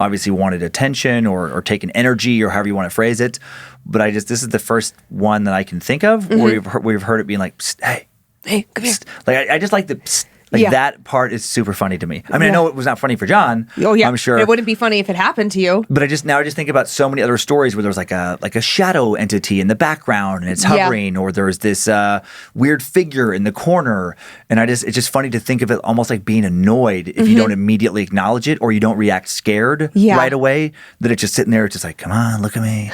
obviously wanted attention or taken energy or however you want to phrase it. But this is the first one that I can think of where we've heard it being like, Psst, hey, come here. Like, I just like the psst. Like that part is super funny to me. I mean, I know it was not funny for John. Oh yeah, I'm sure it wouldn't be funny if it happened to you. But I just think about so many other stories where there's like a shadow entity in the background and it's hovering, or there's this weird figure in the corner, and it's just funny to think of it almost like being annoyed if you don't immediately acknowledge it or you don't react scared right away. That it's just sitting there, it's just like, come on, look at me,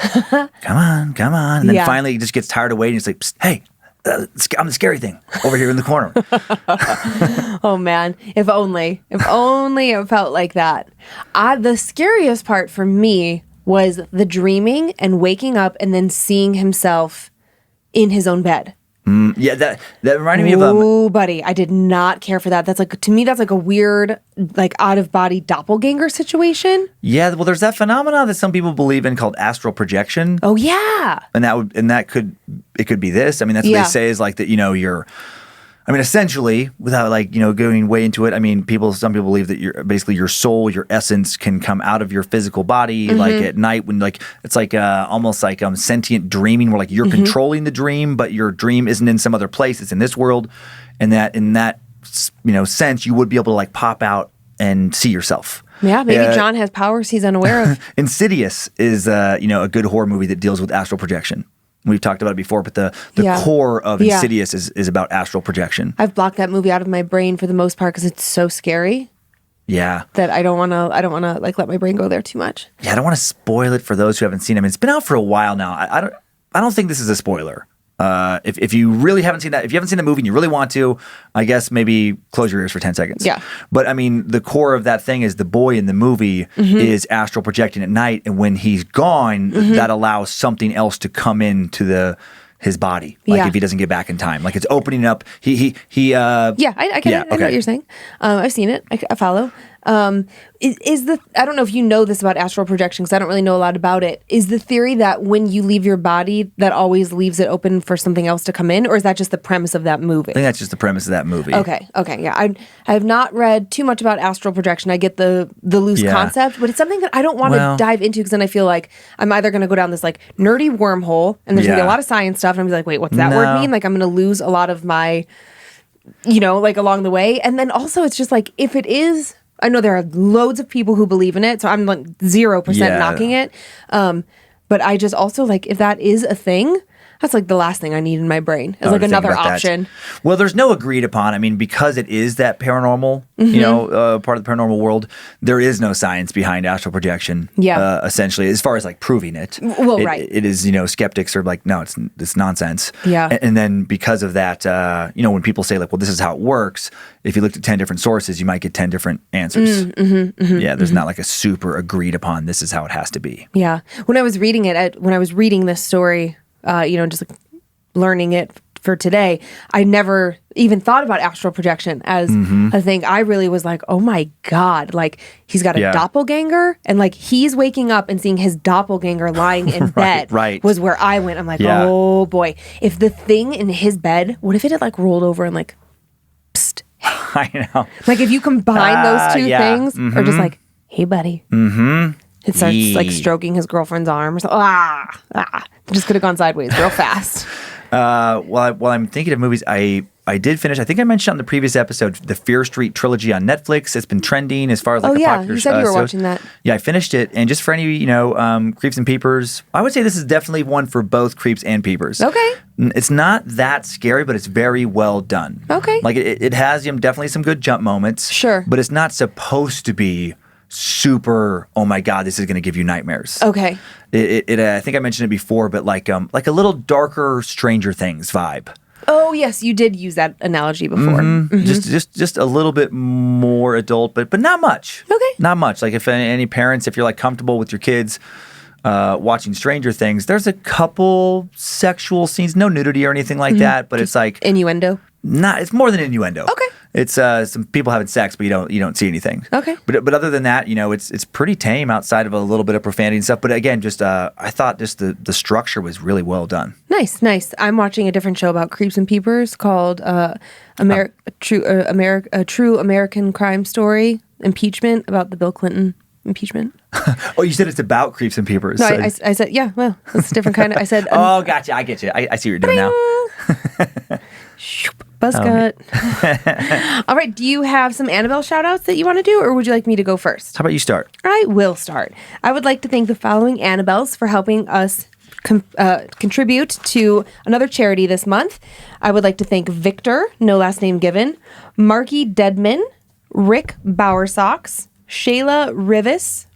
come on, and then finally he just gets tired of waiting. It's like, Psst, hey. I'm the scary thing over here in the corner. Oh man, if only it felt like that. The scariest part for me was the dreaming and waking up and then seeing himself in his own bed. Yeah, that reminded me of Oh, buddy, I did not care for that. That's like, to me, that's like a weird, like out of body doppelganger situation. Yeah, well, there's that phenomena that some people believe in called astral projection. Oh yeah, it could be this. I mean, that's what they say is like that. You're. I mean, essentially, without like going way into it. I mean, some people believe that your soul, your essence, can come out of your physical body, like at night when like it's like almost like sentient dreaming, where like you're controlling the dream, but your dream isn't in some other place; it's in this world, and that in that sense, you would be able to like pop out and see yourself. Yeah, maybe John has powers he's unaware of. Insidious is a good horror movie that deals with astral projection. We've talked about it before, but the core of Insidious is about astral projection. I've blocked that movie out of my brain for the most part because it's so scary. Yeah. That I don't want to like let my brain go there too much. Yeah, I don't want to spoil it for those who haven't seen it. I mean, it's been out for a while now. I don't think this is a spoiler. If you really haven't seen that, if you haven't seen the movie and you really want to, I guess maybe close your ears for 10 seconds. Yeah. But I mean, the core of that thing is the boy in the movie is astral projecting at night, and when he's gone, that allows something else to come into his body. Like if he doesn't get back in time, like it's opening up. I get it. I know what you're saying. I've seen it. I follow. I don't know if you know this about astral projection because I don't really know a lot about it. Is the theory that when you leave your body, that always leaves it open for something else to come in, or is that just the premise of that movie? I think that's just the premise of that movie. Okay, yeah. I have not read too much about astral projection. I get the loose concept, but it's something that I don't want to dive into because then I feel like I'm either going to go down this like nerdy wormhole, and there's going to be a lot of science stuff, and I'm like, wait, what's that word mean? Like I'm going to lose a lot of my, like along the way, and then also it's just like if it is. I know there are loads of people who believe in it, so I'm like 0% knocking it. But I just also like if that is a thing, that's like the last thing I need in my brain as like another option. That. Well, there's no agreed upon. I mean, because it is that paranormal, part of the paranormal world, there is no science behind astral projection. Yeah. Essentially, as far as like proving it. Well, right. It is, skeptics are like, no, it's nonsense. Yeah. And then because of that, when people say like, well, this is how it works, if you looked at 10 different sources, you might get 10 different answers. There's not like a super agreed upon, this is how it has to be. Yeah. When I was reading this story, just like learning it for today, I never even thought about astral projection as a thing. I really was like, oh my God, like he's got a doppelganger and like he's waking up and seeing his doppelganger lying in bed was where I went. I'm like, oh boy, if the thing in his bed, what if it had like rolled over and like, psst. I know. Like if you combine those two things or just like, hey, buddy. Mm-hmm. It starts like stroking his girlfriend's arm or something. It just could have gone sideways real fast. While I'm thinking of movies, I did finish. I think I mentioned on the previous episode the Fear Street trilogy on Netflix. It's been trending as far as like popular. You said you were watching that. Yeah, I finished it, and just for any creeps and peepers, I would say this is definitely one for both creeps and peepers. Okay. It's not that scary, but it's very well done. Okay. Like it has definitely some good jump moments. Sure. But it's not supposed to be super. Oh my God, this is going to give you nightmares. Okay. I think I mentioned it before, but like a little darker Stranger Things vibe. Oh yes, you did use that analogy before. Mm-hmm. Just a little bit more adult, but not much. Okay. Not much. Like if any parents, if you're like comfortable with your kids watching Stranger Things, there's a couple sexual scenes, no nudity or anything like that, but it's like innuendo. It's more than innuendo. Okay. It's some people having sex, but you don't see anything. Okay. But other than that, it's pretty tame outside of a little bit of profanity and stuff. But again, just I thought just the structure was really well done. Nice. I'm watching a different show about creeps and peepers called a true American crime story, impeachment, about the Bill Clinton impeachment. Oh, you said it's about creeps and peepers. No, I said, yeah, well, it's a different kind of, I said. Oh, gotcha. I get you. I see what you're doing now. Buzzcut. All right. Do you have some Annabelle shout outs that you want to do, or would you like me to go first? How about you start? I will start. I would like to thank the following Annabelles for helping us contribute to another charity this month. I would like to thank Victor, no last name given, Marky Deadman, Rick Bowersocks, Shayla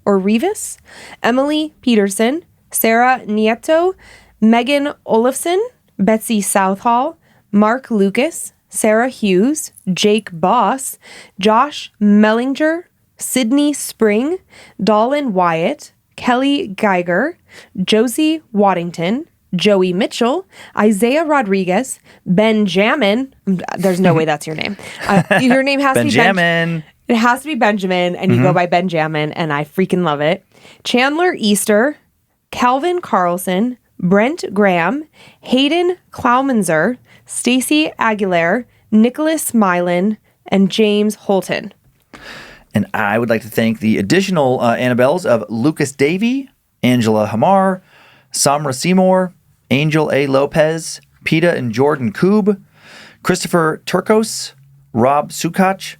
Rivas, Emily Peterson, Sarah Nieto, Megan Olafson, Betsy Southall, Mark Lucas, Sarah Hughes, Jake Boss, Josh Mellinger, Sydney Spring, Dolan Wyatt, Kelly Geiger, Josie Waddington, Joey Mitchell, Isaiah Rodriguez, Benjamin. There's no way that's your name. Your name has to be Benjamin. It has to be Benjamin, and you go by Benjamin, and I freaking love it. Chandler Easter, Calvin Carlson, Brent Graham, Hayden Klaumenzer, Stacy Aguilar, Nicholas Milan, and James Holton. And I would like to thank the additional Annabelles of Lucas Davey, Angela Hamar, Samra Seymour, Angel A. Lopez, Peta and Jordan Koob, Christopher Turkos, Rob Sukach,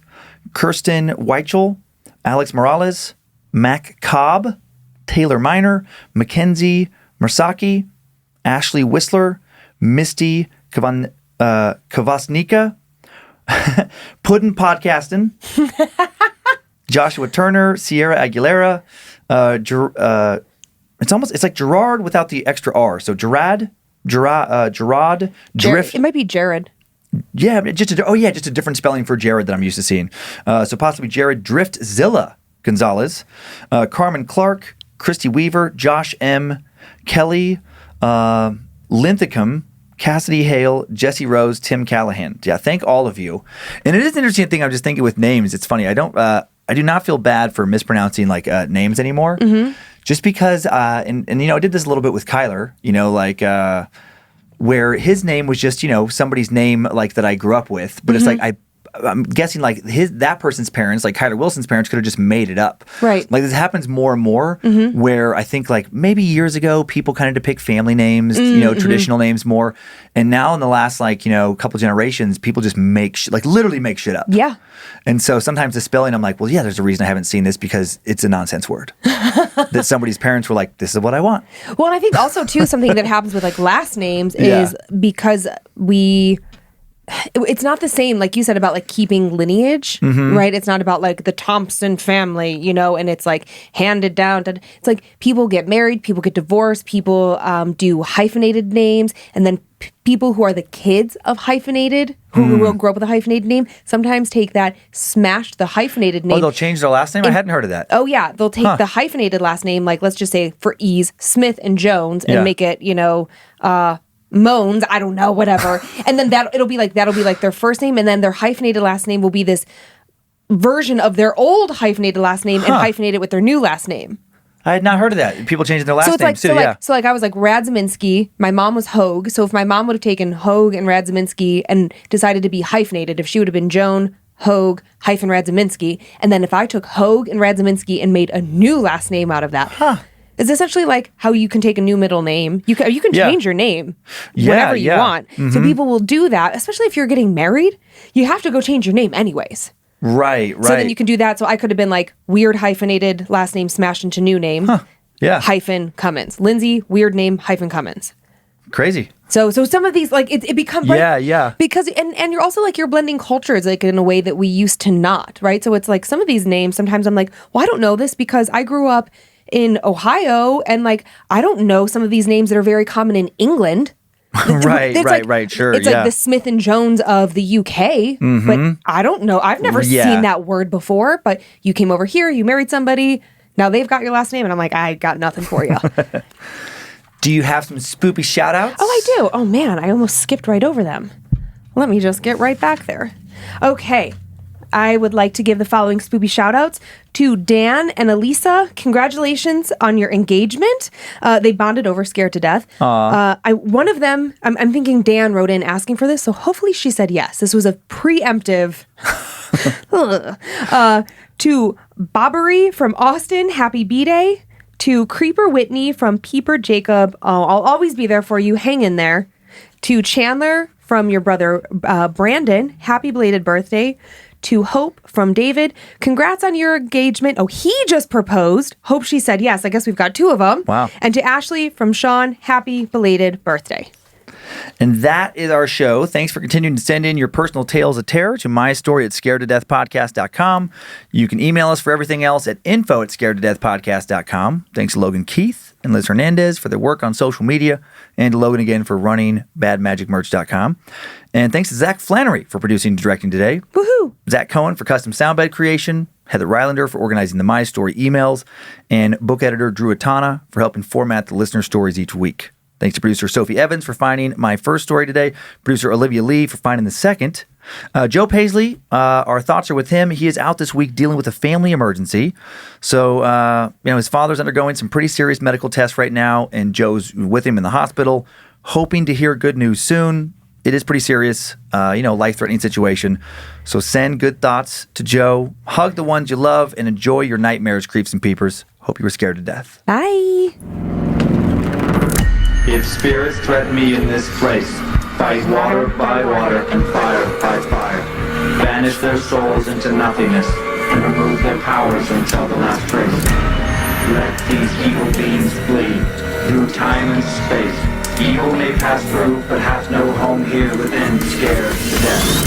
Kirsten Weichel, Alex Morales, Mac Cobb, Taylor Miner, Mackenzie Mersaki, Ashley Whistler, Misty Kavasnika, Puddin' Podcastin', Joshua Turner, Sierra Aguilera, it's like Gerard without the extra R. So Gerard Drift. It might be Jared. Yeah, just a different spelling for Jared that I'm used to seeing. So possibly Jared Driftzilla Gonzalez, Carmen Clark, Christy Weaver, Josh M, Kelly, Linthicum, Cassidy Hale, Jesse Rose, Tim Callahan. Yeah, thank all of you. And it is an interesting thing. I'm just thinking with names. It's funny. I do not feel bad for mispronouncing like names anymore. Mm-hmm. Just because, and I did this a little bit with Kyler. Where his name was just somebody's name like that I grew up with, but it's like I'm guessing like that person's parents, like Kyler Wilson's parents, could have just made it up. Right. Like this happens more and more where I think like maybe years ago people kind of depict family names, traditional names more. And now in the last couple generations, people just literally make shit up. Yeah. And so sometimes the spelling, I'm like, well, yeah, there's a reason I haven't seen this because it's a nonsense word. That somebody's parents were like, this is what I want. Well, and I think also too, something that happens with like last names is because it's not the same, like you said, about like keeping lineage, right? It's not about like the Thompson family, and it's like handed down. It's like people get married, people get divorced, people do hyphenated names, and then people who are the kids of hyphenated, who will grow up with a hyphenated name, sometimes take that, smash the hyphenated name. Oh, they'll change their last name? I hadn't heard of that. Oh, yeah. They'll take the hyphenated last name, like let's just say for ease, Smith and Jones, and make it, Moans, I don't know, whatever. And then that'll be like their first name, and then their hyphenated last name will be this version of their old hyphenated last name and hyphenate it with their new last name. I had not heard of that. People changing their last names too. So I was like Radzyminski. My mom was Hogue. So if my mom would have taken Hogue and Radzyminski and decided to be hyphenated, if she would have been Joan Hogue hyphen Radzyminski. And then if I took Hogue and Radzyminski and made a new last name out of that, it's essentially like how you can take a new middle name. You can change your name whenever you want. So people will do that, especially if you're getting married. You have to go change your name anyways. Right. So then you can do that. So I could have been like weird hyphenated last name smashed into new name. Hyphen Cummins. Lynze, weird name, hyphen Cummins. Crazy. So some of these, like, it becomes, right? Because, and you're also, like, you're blending cultures, like, in a way that we used to not, right? So it's like some of these names, sometimes I'm like, well, I don't know this because I grew up in Ohio, and, like, I don't know some of these names that are very common in England. Right, sure. It's like the Smith and Jones of the UK, but I don't know. I've never seen that word before, but you came over here, you married somebody, now they've got your last name, and I'm like, I got nothing for you. Do you have some spoopy shout outs? Oh, I do. Oh, man, I almost skipped right over them. Let me just get right back there. Okay. I would like to give the following spoopy shout outs to Dan and Elisa. Congratulations on your engagement. They bonded over Scared to Death. One of them, I'm thinking Dan wrote in asking for this, so hopefully she said yes. This was a preemptive. To Bobbery from Austin, happy B-Day. To Creeper Whitney from Peeper Jacob, I'll always be there for you, hang in there. To Chandler from your brother Brandon, happy belated birthday. To Hope from David, congrats on your engagement. Oh, he just proposed. Hope she said yes. I guess we've got two of them. Wow. And to Ashley from Sean, happy belated birthday. And that is our show. Thanks for continuing to send in your personal tales of terror to mystory@scaredtodeathpodcast.com. You can email us for everything else at info@scaredtodeathpodcast.com. Thanks to Logan Keith and Liz Hernandez for their work on social media, and to Logan again for running badmagicmerch.com. And thanks to Zach Flannery for producing and directing today. Woohoo! Zach Cohen for custom soundbed creation, Heather Rylander for organizing the My Story emails, and book editor Drew Atana for helping format the listener stories each week. Thanks to producer Sophie Evans for finding my first story today, producer Olivia Lee for finding the second. Joe Paisley, our thoughts are with him. He is out this week dealing with a family emergency. So, his father's undergoing some pretty serious medical tests right now, and Joe's with him in the hospital, hoping to hear good news soon. It is pretty serious, life-threatening situation. So send good thoughts to Joe, hug the ones you love, and enjoy your nightmares, creeps and peepers. Hope you were scared to death. Bye. If spirits threaten me in this place, fight water by water and fire by fire. Banish their souls into nothingness and remove their powers until the last trace. Let these evil beings flee through time and space. Evil may pass through, but hath no home here within, scared to death.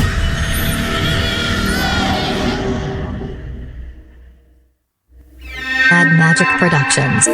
Bad Magic Productions.